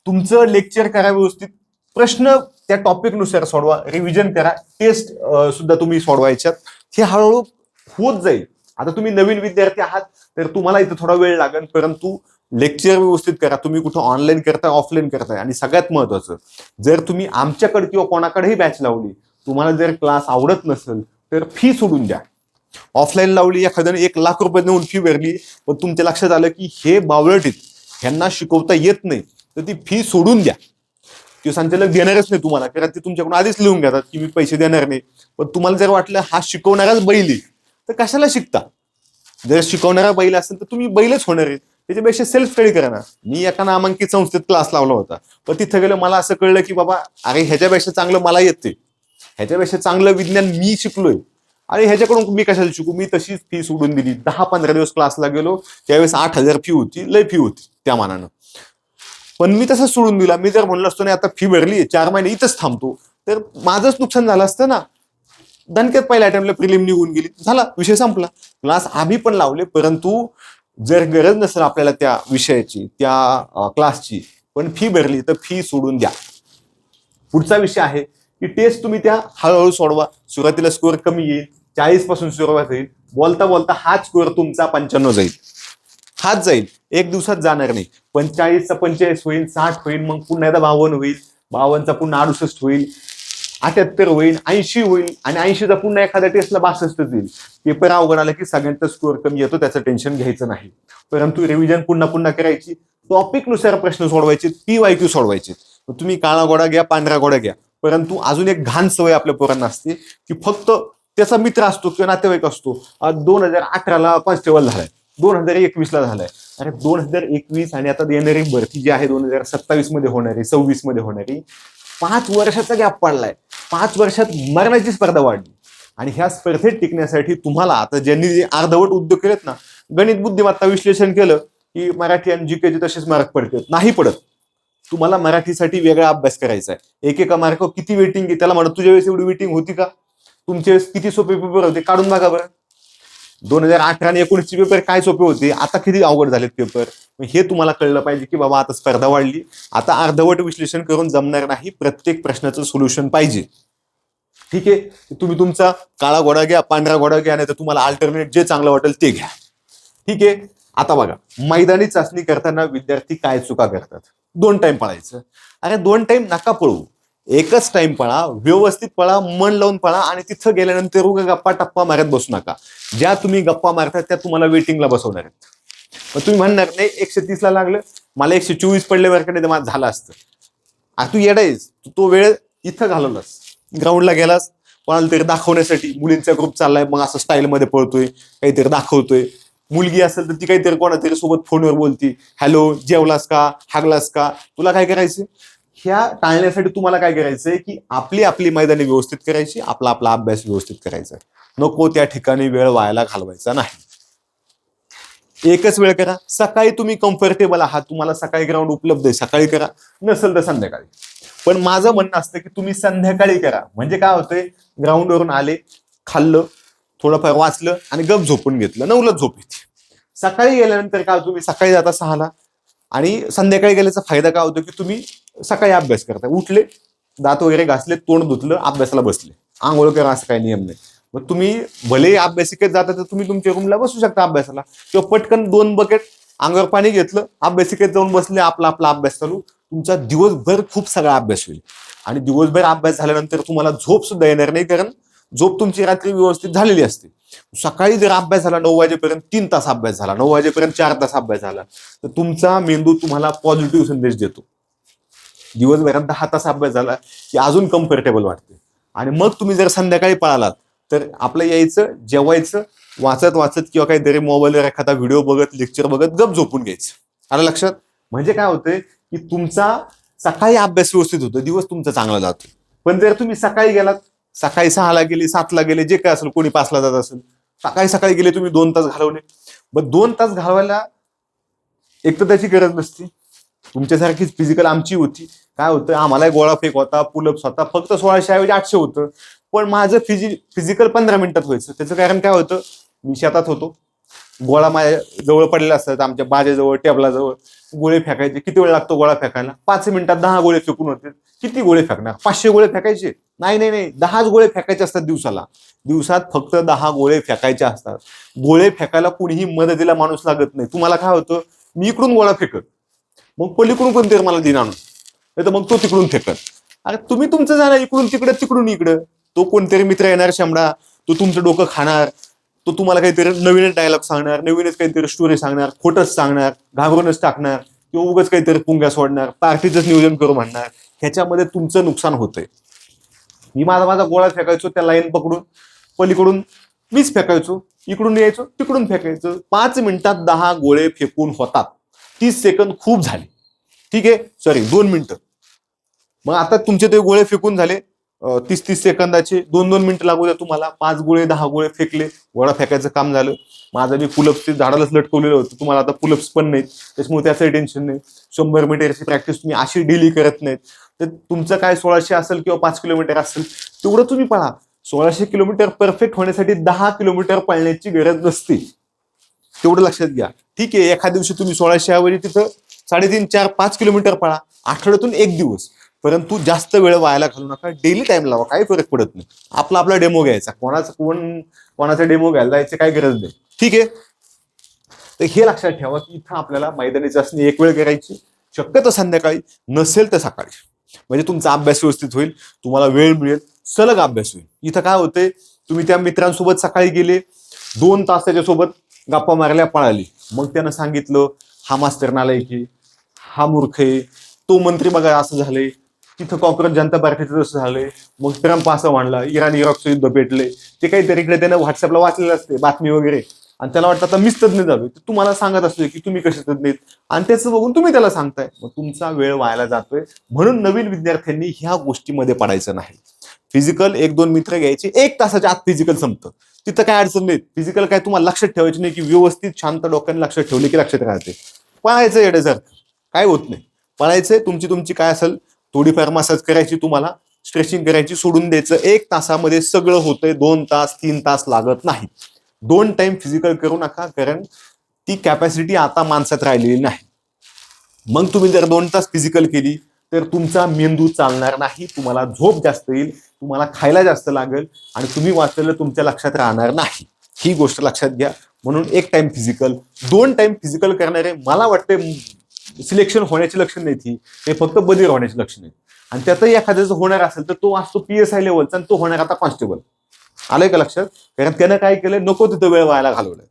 तुमचं लेक्चर करा व्यवस्थित, प्रश्न त्या टॉपिकनुसार सोडवा, रिव्हिजन करा, टेस्ट सुद्धा तुम्ही सोडवायच्यात. हे हळूहळू होत जाईल. आता तुम्ही नवीन विद्यार्थी आहात तर तुम्हाला इथं थोडा वेळ लागेल, परंतु लेक्चर व्यवस्थित करा. तुम्ही कुठं ऑनलाईन करताय, ऑफलाईन करताय, आणि सगळ्यात महत्वाचं, जर तुम्ही आमच्याकडे किंवा कोणाकडेही बॅच लावली, तुम्हाला जर क्लास आवडत नसेल तर फी सोडून द्या. ऑफलाईन लावली, एखाद्याने 1,00,000 रुपये देऊन फी भरली, पण तुमच्या लक्षात आलं की हे बावळटीत, ह्यांना शिकवता येत नाही, तर ती फी सोडून द्या. ते संचालक देणारच नाही तुम्हाला, कारण ते तुमच्याकडून आधीच लिहून घेतात की मी पैसे देणार नाही. पण तुम्हाला जर वाटलं हा शिकवणाराच बैल आहे, तर कशाला शिकता? जर शिकवणारा बैल असेल तर तुम्ही बैलच होणार आहे. त्याच्यापेक्षा सेल्फ स्टडी करा ना. मी एका नामांकित संस्थेत क्लास लावला होता, पण तिथं गेलं मला असं कळलं की बाबा अरे ह्याच्यापेक्षा चांगलं मला येते, ह्याच्यापेक्षा चांगलं विज्ञान मी शिकलोय, आणि ह्याच्याकडून मी कशाला शिकू. मी तशीच फी सोडून दिली. 10-15 दिवस क्लासला गेलो, त्यावेळेस 8,000 फी होती, लय फी होती त्या मानानं, पण मी तसंच सोडून दिला. मी जर म्हणलं असतो नाही आता फी भरली, 4 महिने इथंच थांबतो, तर माझंच नुकसान झालं असतं ना. दणक्यात पहिल्या अटेम्प्टला प्रिलिम निघून गेली, झाला विषय संपला. क्लास आम्ही पण लावले, परंतु जर गरज नसेल आपल्याला त्या विषयाची, त्या क्लासची, पण फी भरली तर फी सोडून द्या. पुढचा विषय आहे की टेस्ट तुम्ही त्या हळूहळू सोडवा. सुरुवातीला स्कोअर कमी येईल, 40 पासून सुरुवात होईल, बोलता बोलता हाच स्कोअर तुमचा 95 जाईल, हाच जाईल, एक दिवसात जाणार नाही. 45चा 45 होईल, 60 होईल, मग पुन्हा एकदा 52 होईल, 52चा पुन्हा 68 होईल, 78 होईल, 80 होईल, आणि 80चा पुन्हा एखाद्या टेस्टला 62 येईल. पेपर अवघड आला की सगळ्यांचा स्कोअर कमी येतो, त्याचं टेन्शन घ्यायचं नाही. परंतु रिव्हिजन पुन्हा पुन्हा करायची, टॉपिकनुसार प्रश्न सोडवायचे, PYQ सोडवायचे. तुम्ही काळा घोडा घ्या, पांढरा घोडा घ्या, परंतु अजून एक घाण सवय आपल्या पोरांना असते की फक्त त्याचा मित्र असतो किंवा नातेवाईक असतो, 2018ला कॉन्स्टेबल झालाय, 2021ला झालाय. अरे 2021 आणि आता येणारी भरती जी आहे 2027 मध्ये होणारी, 26 मध्ये होणारी, 5 वर्षाचा गॅप पडलाय. 5 वर्षात मरणाची स्पर्धा वाढली, आणि ह्या स्पर्धेत टिकण्यासाठी तुम्हाला आता ज्यांनी अर्धवट उद्योग केलेत ना, गणित बुद्धिमत्ता विश्लेषण केलं की मराठी आणि जीकेचे तसेच मार्क पडतात, नाही पडत. तुम्हाला मराठीसाठी वेगळा अभ्यास करायचा आहे. एकेका मार्क किती वेटिंग आहे त्याला म्हणत, तुझ्या वेळेस एवढी वेटिंग होती का? तुमच्या वेळेस किती सोपे पेपर होते, काढून बघा बरं. 2018 आणि 19चे पेपर काय सोपे होते, आता किती अवघड झालेत पेपर. हे तुम्हाला कळलं पाहिजे की बाबा आता स्पर्धा वाढली, आता अर्धवट विश्लेषण करून जमणार नाही, प्रत्येक प्रश्नाचं सोल्युशन पाहिजे. ठीक आहे, तुम्ही तुमचा काळा घोडा घ्या, पांढरा घोडा घ्या, नाही तर तुम्हाला अल्टरनेट जे चांगलं वाटेल ते घ्या. ठीक आहे, आता बघा, मैदानी चाचणी करताना विद्यार्थी काय चुका करतात. 2 टाइम पळायचं. अरे 2 टाइम नका पळू, एकच टाइम पळा, व्यवस्थित पळा, मन लावून पळा, आणि तिथं गेल्यानंतर उगा गप्पा टप्पा मारत बसू नका. ज्या तुम्ही गप्पा मारतात त्या तुम्हाला वेटिंगला बसवणार आहेत. मग तुम्ही म्हणणार नाही 130ला लागलं, मला 124 पडले वरकडे माझं झालं असतं. तू येडायस, तो वेळ इथं घालवलास, ग्राउंडला गेलास कोणाला तरी दाखवण्यासाठी, मुलींचा ग्रुप चाललाय, मग असं स्टाईलमध्ये पळतोय, काहीतरी दाखवतोय. मुलगी असेल तर ती काहीतरी कोणातरी सोबत फोनवर बोलती, हॅलो जेवलास का, हागलास का. तुला काय करायचं, ह्या टाळण्यासाठी तुम्हाला काय करायचंय की आपली आपली मैदानी व्यवस्थित करायची, आपला आपला अभ्यास व्यवस्थित करायचा. नको त्या ठिकाणी वेळ वायाला घालवायचा नाही. एकच वेळ करा. सकाळी तुम्ही कम्फर्टेबल आहात, तुम्हाला सकाळी ग्राउंड उपलब्ध आहे, सकाळी करा, नसेल तर संध्याकाळी. पण माझं म्हणणं असतं की तुम्ही संध्याकाळी करा. म्हणजे काय होतंय, ग्राउंडवरून आले, खाल्लं, थोडंफार वाचलं आणि गप झोपून घेतलं, 9लाच झोप येते. सकाळी गेल्यानंतर काय, तुम्ही सकाळी जाता 6ला, आणि संध्याकाळी गेल्याचा फायदा काय होतो की तुम्ही सकाळी अभ्यास करता, उठले, दात वगैरे घासले, तोंड धुतलं, अभ्यासाला बसले, आंघोळ करा असं काही नियम नाही. मग तुम्ही भले अभ्यासिकेत जाता तर तुम्ही तुमच्या रूमला बसू शकता अभ्यासाला, किंवा पटकन 2 बकेट अंगावर पाणी घेतलं, अभ्यासिकेत जाऊन बसले, आपला आपला अभ्यास चालू. तुमचा दिवसभर खूप सगळा अभ्यास होईल आणि दिवसभर अभ्यास झाल्यानंतर तुम्हाला झोप सुद्धा येणार नाही, कारण झोप तुमची रात्री व्यवस्थित झालेली असते. सकाळी जर अभ्यास झाला 9 वाजेपर्यंत 3 तास अभ्यास झाला, 9 वाजेपर्यंत 4 तास अभ्यास झाला, तर तुमचा मेंदू तुम्हाला पॉझिटिव्ह संदेश देतो. दिवसभरात 10 तास अभ्यास झाला की अजून कम्फर्टेबल वाटते. आणि मग तुम्ही जर संध्याकाळी पळालात तर आपलं यायचं, जेवायचं, वाचत वाचत किंवा काहीतरी मोबाईलवर एखादा व्हिडिओ बघत, लेक्चर बघत गप झोपून घ्यायचं. आलं लक्षात? म्हणजे काय होतंय की तुमचा सकाळी अभ्यास व्यवस्थित होतो, दिवस तुमचा चांगला जातो. पण जर तुम्ही सकाळी गेलात, सकाळी 6ला गेले, 7ला गेले, जे काय असेल, कोणी 5ला जात असेल, सकाळी सकाळी गेले, तुम्ही 2 तास घालवले. मग 2 तास घालवायला एक तर त्याची गरज नसती. तुमच्यासारखीच फिजिकल आमची होती. काय होतं, आम्हाला गोळा फेक होता, पुलअप्स होता, फक्त 1600 ऐवजी 800 होतं. पण माझं फिजिकल 15 मिनिटात व्हायचं. त्याचं कारण काय होतं, मी शेतात होतो, गोळा माझ्या जवळ पडलेला असतात, आमच्या बाजेजवळ, टेबलाजवळ गोळे फेकायचे. किती वेळ लागतो गोळा फेकायला? 5 मिनिटात 10 गोळे फेकून होते. किती गोळे फेकणार? 500 गोळे फेकायचे? नाही नाही नाही, 10 गोळे फेकायचे असतात दिवसाला. दिवसात फक्त 10 गोळे फेकायचे असतात. गोळे फेकायला कुणीही मदतीला माणूस लागत नाही. तुम्हाला काय होतं, मी इकडून गोळा फेकत, मग पलीकडून कोणतरी मला दिन आणून, नाही तर मग तो तिकडून फेकत. अरे तुम्ही तुमचं जाणार इकडून तिकडं, तिकडून इकडं. तो कोणतरी मित्र येणार शंभरा, तो तुमचं डोकं खाणार, तो तुम्हाला काहीतरी नवीनच डायलॉग सांगणार, नवीनच काहीतरी स्टोरी सांगणार, खोटंच सांगणार, घाबरूनच टाकणार, किंवा उगाच काहीतरी पुंग्या सोडणार, पार्टीचंच नियोजन करू म्हणणार. ह्याच्यामध्ये तुमचं नुकसान होतंय. मी माझा गोळा फेकायचो, त्या लाईन पकडून पलीकडून मीच फेकायचो, इकडून यायचो, तिकडून फेकायचो. 5 मिनिटात 10 गोळे फेकून होतात. 30 सेकंद खूप झाले, ठीक आहे, सॉरी 2 मिनिटं. मग आता तुमचे ते गोळे फेकून झाले 30-30 सेकंदाचे, 2-2 मिनिटं लागू द्या तुम्हाला. 5 गोळे 10 गोळे फेकले, गोळा फेकायचं काम झालं. माझं मी पुलअप्स झाडालाच लटकवलेलं होतं. तुम्हाला आता पुलअप्स पण नाहीत, त्याच्यामुळे त्याचंही टेन्शन नाही. 100 मीटरची प्रॅक्टिस तुम्ही अशी डेली करत नाहीत, तर तुमचं काय 1600 असेल किंवा 5 किलोमीटर असेल तेवढं तुम्ही पळा. 1600 किलोमीटर परफेक्ट होण्यासाठी 10 किलोमीटर पळण्याची गरज नसते, तेवढं लक्षात घ्या. ठीक आहे, एखाद्या दिवशी तुम्ही 1600 ऐवजी तिथं 3.5, 4, 5 किलोमीटर पळा, आठवड्यातून 1 दिवस. परंतु जास्त वेळ व्हायला घालू नका, डेली टाइम लावा, काही फरक पडत नाही. आपला डेमो घ्यायचा, कोणाचा डेमो घ्यायला जायचं काही गरज नाही. ठीक आहे, तर हे लक्षात ठेवा की इथं आपल्याला मैदानी चाचणी 1 वेळ करायची, शक्यतो संध्याकाळी, नसेल तर सकाळी. म्हणजे तुमचा अभ्यास व्यवस्थित होईल, तुम्हाला वेळ मिळेल, सलग अभ्यास होईल. इथं काय होतंय, तुम्ही त्या मित्रांसोबत सकाळी गेले, 2 तास त्याच्यासोबत गप्पा मारल्या, पळाली, मग त्यानं सांगितलं हा मास्तर नालायक, हा मूर्ख आहे, तो मंत्री बघा असं झालंय, तिथं कॉक्रोच जनता पार्टीचं जसं झालंय, मग ट्रम्प असं म्हणला, इराण इराकचं युद्ध पेटले, ते काहीतरी इकडे त्यानं व्हॉट्सअपला वाचलेलं असते बातमी वगैरे, आणि त्याला वाटतं आता मीच तज्ञ झालोय. तर तुम्हाला सांगत असतोय की तुम्ही कसे तज्ञ आहेत, आणि त्याचं बघून तुम्ही त्याला सांगताय, मग तुमचा वेळ व्हायला जातोय. म्हणून नवीन विद्यार्थ्यांनी ह्या गोष्टीमध्ये पडायचं नाही. फिजिकल 1-2 मित्र घ्यायचे, 1 तासाच्या आत फिजिकल संपतं, तिथं काय अडचण नाही. फिजिकल काय तुम्हाला लक्षात ठेवायची नाही, की व्यवस्थित शांत डोक्याने लक्षात ठेवले की लक्षात राहते. पळायचं येण्यासारखं काय होत नाही, पळायचंय. तुमची काय असेल थोडीफार मसाज करायची, तुम्हाला स्ट्रेचिंग करायची, सोडून द्यायचं. 1 तासामध्ये सगळं होतंय, 2 तास 3 तास लागत नाही. 2 टाइम फिजिकल करू नका, कारण ती कॅपॅसिटी आता माणसात राहिलेली नाही. मग तुम्ही जर 2 तास फिजिकल केली तर तुमचा मेंदू चालणार नाही, तुम्हाला झोप जास्त येईल, तुम्हाला खायला जास्त लागेल, आणि तुम्ही वाचलेलं तुमच्या लक्षात राहणार नाही. ही गोष्ट लक्षात घ्या. म्हणून 1 टाइम फिजिकल, 2 टाइम फिजिकल करणारे मला वाटते सिलेक्शन होण्याची लक्षण नाही, ती ते फक्त बधीर होण्याची लक्षण आहेत. आणि त्यातही एखाद्याचं होणार असेल तर तो असतो PSI लेवलचा, आणि तो होणार आता कॉन्स्टेबल. आलंय का लक्षात? कारण त्यानं काय केलंय, नको तिथं वेळ व्हायला घालवलाय.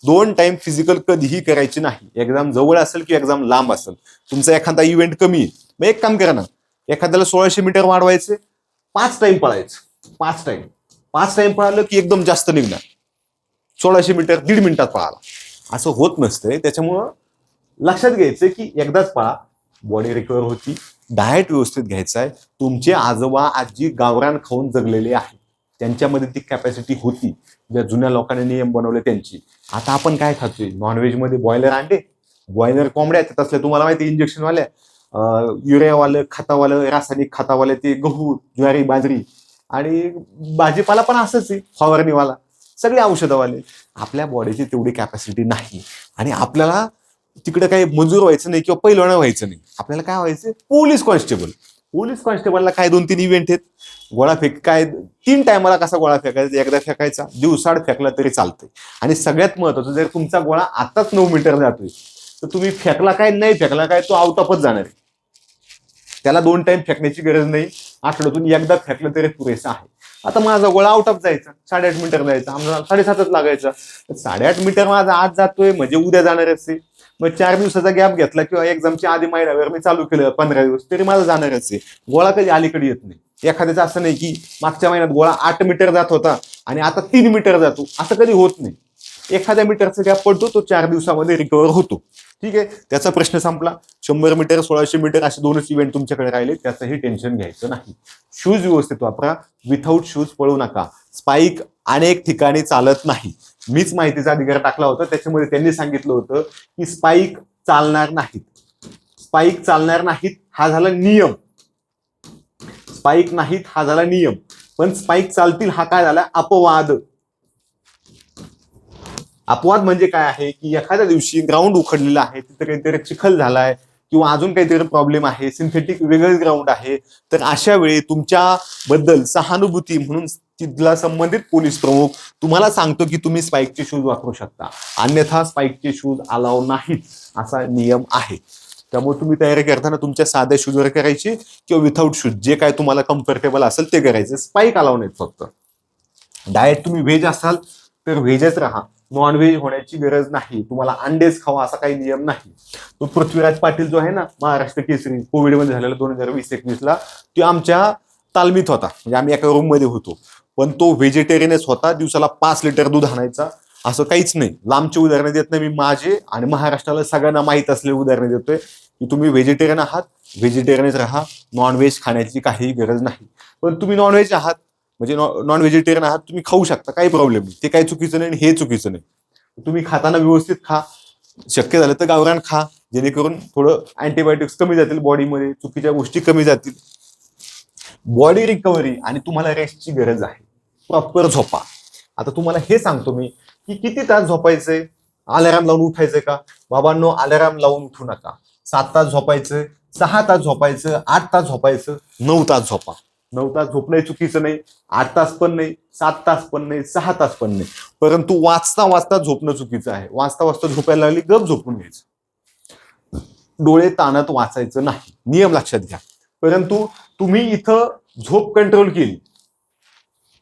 2 टाइम फिजिकल कधीही करायची नाही. एक्झाम जवळ असेल की एक्झाम लांब असेल, तुमचा एखादा इव्हेंट कमी आहे, मग एक काम करा ना, एखाद्याला 1600 मीटर वाढवायचे, 5 टाइम पळायचं. 5 टाइम पळालं की एकदम जास्त निघणार. 1600 मीटर 1.5 मिनिटात पळाला, असं होत नसतंय. त्याच्यामुळं लक्षात घ्यायचं की एकदाच पळा, बॉडी रिकवर होती, डाएट व्यवस्थित घ्यायचा आहे. तुमचे आजोबा आजी गावरान खाऊन जगलेले आहेत, त्यांच्यामध्ये ती कॅपॅसिटी होती, ज्या जुन्या लोकांनी नियम बनवले त्यांची. आता आपण काय खातोय, नॉनव्हेजमध्ये बॉयलर अंडे, बॉयलर कोंबड्या येतात असल्या, तुम्हाला माहिती इंजेक्शनवाल्या, युरियावालं खतावालं, रासायनिक खतावाले, ते गहू ज्वारी बाजरी, आणि भाजीपाला पण असंच आहे, फवारणीवाला, सगळे औषधवाले. आपल्या बॉडीची तेवढी कॅपॅसिटी नाही, आणि आपल्याला तिकडे काही मजूर व्हायचं नाही किंवा पैलवान व्हायचं नाही, आपल्याला काय व्हायचं, पोलीस कॉन्स्टेबल. पोलीस कॉन्स्टेबलला काय 2-3 इव्हेंट आहेत. गोळा फेक काय 3 टायमाला कसा गोळा फेकायचा, एकदा फेकायचा, दिवसाड फेकला तरी चालतंय. आणि सगळ्यात महत्वाचं, जर तुमचा गोळा आताच 9 मीटर जातोय तर तुम्ही फेकला काय नाही फेकला काय तो आउट ऑफच जाणार आहे. त्याला 2 टाइम फेकण्याची गरज नाही, आठवड्यातून एकदा फेकलं तरी पुरेसं आहे. आता माझा गोळा आउट ऑफ जायचा, 8.5 मीटर जायचा, आम्हाला 7.5च लागायचा. 8.5 मीटर माझा आज जातोय म्हणजे उद्या जाणारच आहे. मग 4 दिवसाचा गॅप घेतला किंवा एक्झामच्या आधी महिनाभर मी चालू केलं 15 दिवस तरी माझा जाणारच आहे. गोळा कधी अलीकडे येत नाही. एखाद्याचं असं नाही की मागच्या महिन्यात गोळा 8 मीटर जात होता आणि आता 3 मीटर जातो, असं कधी होत नाही. एखाद्या मीटरचा गॅप पडतो, तो 4 दिवसामध्ये रिकव्हर होतो. ठीक आहे, त्याचा प्रश्न संपला. 100 मीटर 1600 मीटर असे 2च इव्हेंट तुमच्याकडे राहिले, त्याचंही टेन्शन घ्यायचं नाही. शूज व्यवस्थित वापरा, विथआउट शूज पळू नका. स्पाईक अनेक ठिकाणी चालत नाही. मीच माहितीचा अधिकार टाकला होता, त्याच्यामध्ये त्यांनी सांगितलं होतं की स्पाईक चालणार नाहीत. स्पाईक चालणार नाहीत हा झाला नियम, स्पाईक नाहीत हा झाला नियम. पण स्पाईक चालतील हा काय झाला अपवाद. अपवाद म्हणजे काय आहे की एखाद्या दिवशी ग्राउंड उखडलेलं आहे, तिथे काहीतरी चिखल झालाय किंवा अजून काहीतरी प्रॉब्लेम आहे, सिंथेटिक वेगळं ग्राउंड आहे, तर अशा वेळी तुमच्याबद्दल सहानुभूती म्हणून तिथला संबंधित पोलीस प्रमुख तुम्हाला सांगतो की तुम्ही स्पाईकचे शूज वापरू शकता, अन्यथा स्पाईकचे शूज अलाव नाहीत असा नियम आहे. त्यामुळे तुम्ही तयारी करताना तुमच्या साध्या शूजवर करायची किंवा विथआउट शूज जे काय तुम्हाला कम्फर्टेबल असेल ते करायचं. स्पाईक अलाव नाहीत फक्त. डाएट तुम्ही व्हेज असाल तर व्हेजच राहा, नॉन व्हेज होण्याची गरज नाही. तुम्हाला अंडेच खावा असा काही नियम नाही. तो पृथ्वीराज पाटील जो आहे ना, महाराष्ट्र केसरी कोविडमध्ये झालेला 2020-21ला, तो आमच्या तालमीत होता, म्हणजे आम्ही एका रूम मध्ये होतो. पण तो व्हेजिटेरियनच होता, दिवसाला 5 लिटर दूध आणायचा. असं काहीच नाही. लांबची उदाहरणं देत नाही मी, माझे आणि महाराष्ट्राला सगळ्यांना माहीत असलेली उदाहरणं देतोय की तुम्ही व्हेजिटेरियन आहात, व्हेजिटेरियनच राहा, नॉनव्हेज खाण्याची काही गरज नाही. पण तुम्ही नॉनव्हेज आहात म्हणजे नॉन व्हेजिटेरियन आहात, तुम्ही खाऊ शकता, काही प्रॉब्लेम नाही. ते काही चुकीचं नाही, हे चुकीचं नाही. तुम्ही खाताना व्यवस्थित खा, शक्य झालं तर गावरान खा, जेणेकरून थोडं अँटीबायोटिक्स कमी जातील बॉडीमध्ये, चुकीच्या गोष्टी कमी जातील. बॉडी रिकव्हरी आणि तुम्हाला रेस्टची गरज आहे. प्रॉपर झोपा. आता तुम्हाला हे सांगतो मी की किती तास झोपायचंय, अलाराम लावून उठायचंय का? बाबांनो, अलाराम लावून उठू नका. 7 तास झोपायचं, 6 तास झोपायचं, 8 तास झोपायचं, 9 तास झोपा. 9 तास झोपणं चुकीचं नाही, 8 तास पण नाही, 7 तास पण नाही, 6 तास पण नाही. परंतु वाचता वाचता झोपणं चुकीचं आहे. वाचता वाचता झोपायला लागली गप झोपून घ्यायचं. डोळे ताणत वाचायचं नाही, नियम लक्षात घ्या. परंतु तुम्ही इथं झोप कंट्रोल केली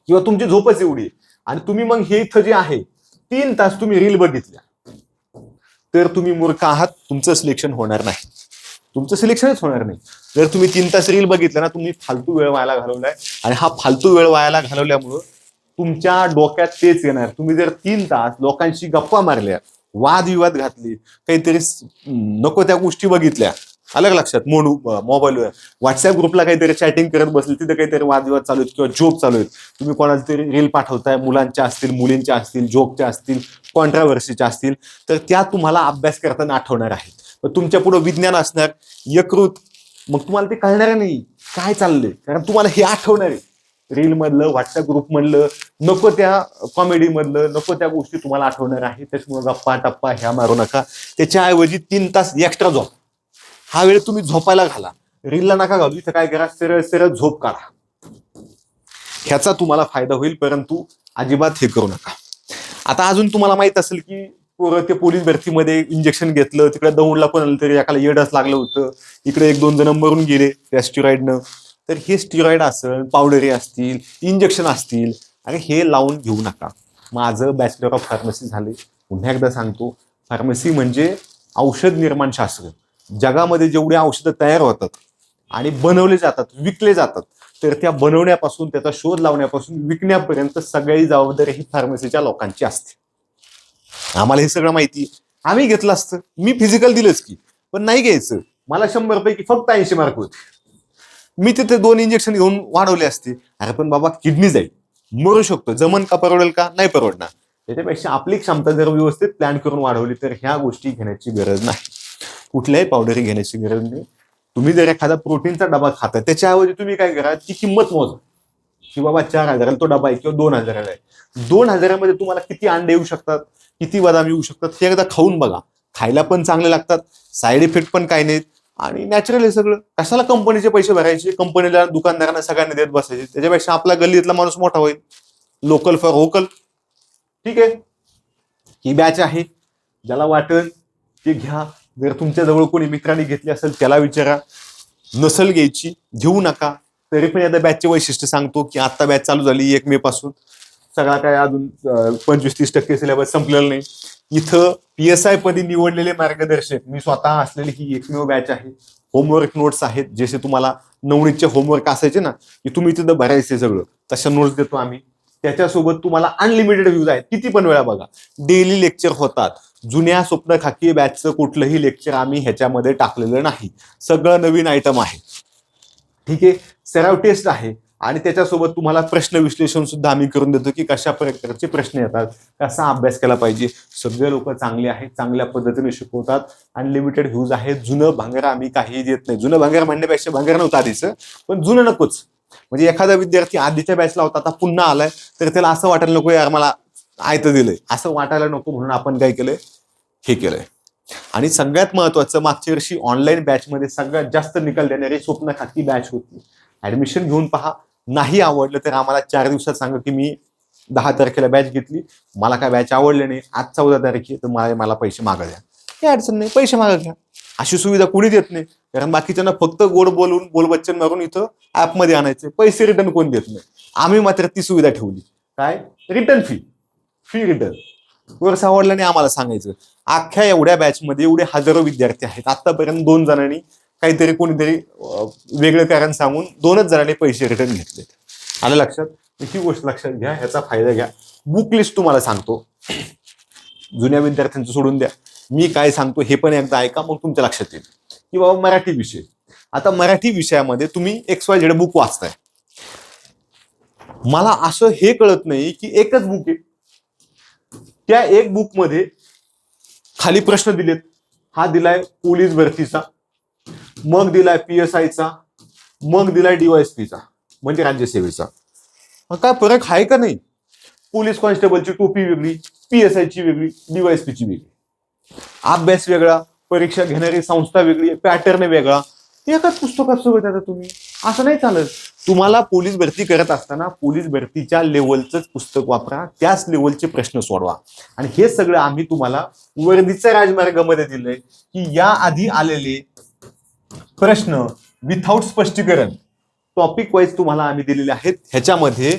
किंवा तुमची झोपच एवढी आणि तुम्ही मग हे इथं जे आहे 3 तास तुम्ही रील बघितल्या, तर तुम्ही मूर्ख आहात. तुमचं सिलेक्शन होणार नाही, तुमचं सिलेक्शनच होणार नाही. जर तुम्ही 3 तास रील बघितलं ना, तुम्ही फालतू वेळ वायाला घालवलाय. आणि हा फालतू वेळ वायाला घालवल्यामुळं तुमच्या डोक्यात तेच येणार. तुम्ही जर 3 तास लोकांशी गप्पा मारल्या, वादविवाद घातली, काहीतरी नको त्या गोष्टी बघितल्या, अलग लक्षात, मोबाईलवर व्हॉट्सअप ग्रुपला काहीतरी चॅटिंग करत बसली, तिथे काहीतरी वादविवाद चालू आहेत किंवा जोक चालू आहेत, तुम्ही कोणाला तरी रील पाठवताय, मुलांच्या असतील, मुलींच्या असतील, जोकच्या असतील, कॉन्ट्राव्हर्सीच्या असतील, तर त्या तुम्हाला अभ्यास करताना आठवणार आहेत. तुमच्या पुढे विज्ञान असणार यकृत, मग तुम्हाला ते कळणार नाही काय चाललंय, कारण तुम्हाला हे आठवणार आहे. रील मधलं, व्हॉट्सअप ग्रुप मधलं, नको त्या कॉमेडी मधलं, नको त्या गोष्टी तुम्हाला आठवणार आहे. त्याच्यामुळे गप्पा टप्पा ह्या मारू नका. त्याच्याऐवजी 3 तास एक्स्ट्रा झोप. हा वेळ तुम्ही झोपायला घाला, रीलला नका घालू. इथं काय करा, सरळ सरळ झोप काढा. ह्याचा तुम्हाला फायदा होईल, परंतु अजिबात हे करू नका. आता अजून तुम्हाला माहित असेल की ते पोलीस भरतीमध्ये इंजेक्शन घेतलं, तिकडे दौंडला पण आलं तरी एकाला येडच लागलं होतं, इकडे 1-2 जण मरून गेले त्या स्टिरॉइडनं. तर हे स्टिरॉइड असेल, पावडरी असतील, इंजेक्शन असतील, आणि हे लावून घेऊ नका. माझं बॅचलर ऑफ फार्मसी झाले. पुन्हा एकदा सांगतो, फार्मसी म्हणजे औषध निर्माण शास्त्र. जगामध्ये जेवढे औषधं तयार होतात आणि बनवले जातात, विकले जातात, तर त्या बनवण्यापासून, त्याचा शोध लावण्यापासून विकण्यापर्यंत सगळी जबाबदारी ही फार्मसीच्या लोकांची असते. आम्हाला हे सगळं माहिती, आम्ही घेतलं असतं. मी फिजिकल दिलंच की, पण नाही घ्यायचं. मला 100 पैकी फक्त 80 मार्क होते. मी तिथे 2 इंजेक्शन घेऊन वाढवले असते. अरे पण बाबा, किडनी जाईल, मरू शकतो. जमन का, परवडेल का? नाही परवडणार. त्याच्यापेक्षा आपली क्षमता जर व्यवस्थित प्लॅन करून वाढवली तर ह्या गोष्टी घेण्याची गरज नाही. कुठल्याही पावडरी घेण्याची गरज नाही. तुम्ही जर एखादा प्रोटीनचा डबा खाता, त्याच्याऐवजी तुम्ही काय करा, ती किंमत मोजा की बाबा 4,000 तो डबा आहे किंवा 2,000 आहे. 2,000 मध्ये तुम्हाला किती अंडे येऊ शकतात, किती बदाम येऊ शकतात, हे एकदा खाऊन बघा. खायला पण चांगले लागतात, साईड इफेक्ट पण काही नाहीत आणि नॅचरल आहे सगळं. कशाला कंपनीचे पैसे भरायचे, कंपनीला दुकानदारांना सगळ्यांना देत बसायचे, त्याच्यापेक्षा आपला गल्लीतला माणूस मोठा होईल. Local for vocal. ठीक आहे, ही बॅच आहे, ज्याला वाटेल ते घ्या. जर तुमच्या जवळ कोणी मित्रांनी घेतली असेल त्याला विचारा, नसल घ्यायची घेऊ नका. तरी पण आता बॅचचे वैशिष्ट्य सांगतो की आता बॅच चालू झाली 1 मे पासून, सगळा काय अजून 25-30% सिलेबस संपलेला नाही. इथं PSI पदी निवडलेले मार्गदर्शक मी स्वतः असलेली ही एकमेव बॅच आहे. होमवर्क नोट्स आहेत, जसे तुम्हाला 9चे होमवर्क असायचे ना की तुम्ही तिथं भरायचे सगळं, तशा नोट्स देतो आम्ही. त्याच्यासोबत तुम्हाला अनलिमिटेड व्ह्यूज आहेत, किती पण वेळा बघा. डेली लेक्चर होतात. जुन्या स्वप्न खाकी बॅचचं कुठलंही लेक्चर आम्ही ह्याच्यामध्ये टाकलेलं नाही, सगळं नवीन आयटम आहे. ठीक आहे, सराव टेस्ट आहे आणि त्याच्यासोबत तुम्हाला प्रश्न विश्लेषण सुद्धा आम्ही करून देतो की कशा प्रकारचे प्रश्न येतात, कसा अभ्यास केला पाहिजे. सगळे लोक चांगले आहेत, चांगल्या पद्धतीने शिकवतात. अनलिमिटेड व्ह्यूज आहेत. जुनं भांगर आम्ही काही देत नाही. जुनं भांगर म्हणण्यापेक्षा भांगर नव्हतं आधीचं, पण जुनं नकोच. म्हणजे एखादा विद्यार्थी आधीच्या बॅचला होता, आता पुन्हा आलाय, तर त्याला असं वाटायला नको यार मला आयतं दिलंय, असं वाटायला नको म्हणून आपण काय केलंय, हे केलंय. आणि सगळ्यात महत्वाचं, मागच्या वर्षी ऑनलाईन बॅचमध्ये सगळ्यात जास्त निकाल देणारी स्वप्न खाकी बॅच होती. ऍडमिशन घेऊन पहा. नाही आवडलं तर आम्हाला 4 दिवसात सांगा की मी 10 तारखेला बॅच घेतली, मला काय बॅच आवडले नाही, आज 14 तारीख आहे, तर मला पैसे मागा द्या. काही अडचण नाही, पैसे मागा घ्या. अशी सुविधा कोणी देत नाही, कारण बाकीच्यांना फक्त गोड बोलून बोलबच्चन मारून इथं ऍपमध्ये आणायचे, पैसे रिटर्न कोण देत नाही. आम्ही मात्र ती सुविधा ठेवली. काय? Return fee return. कोर्स आवडला नाही आम्हाला सांगायचं. अख्ख्या एवढ्या बॅचमध्ये एवढे हजारो विद्यार्थी आहेत, आतापर्यंत 2 जणांनी काहीतरी कोणीतरी वेगळं कारण सांगून 2च जणांनी पैसे रिटर्न घेतले. आलं लक्षात? ही गोष्ट लक्षात घ्या, ह्याचा फायदा घ्या. बुक लिस्ट तुम्हाला सांगतो, जुन्या विद्यार्थ्यांचं सोडून द्या, मी काय सांगतो हे पण एकदा ऐका, मग तुमच्या लक्षात येईल की बाबा मराठी विषय. आता मराठी विषयामध्ये तुम्ही XYZ बुक वाचताय, मला असं हे कळत नाही की एकच बुक आहे, त्या एक बुक मध्ये खाली प्रश्न दिलेत. हा दिलाय पोलीस भरतीचा, मग दिलाय PSIचा, मग दिलाय DYSPचा म्हणजे राज्यसेवेचा. काय फरक आहे का नाही? पोलीस कॉन्स्टेबलची टोपी वेगळी, PSIची वेगळी, DYSPची वेगळी, अभ्यास वेगळा, परीक्षा घेणारी संस्था वेगळी, पॅटर्न वेगळा. एकाच पुस्तकात सोबत आता तुम्ही असं नाही चालत. तुम्हाला पोलीस भरती करत असताना पोलीस भरतीच्या लेवलचंच पुस्तक वापरा, त्याच लेवलचे प्रश्न सोडवा. आणि हे सगळं आम्ही तुम्हाला वर्दीच्या राजमार्गामध्ये दिलंय की या आधी आलेले प्रश्न विथाऊट स्पष्टीकरण टॉपिक वाईज तुम्हाला आम्ही दिलेले आहेत. ह्याच्यामध्ये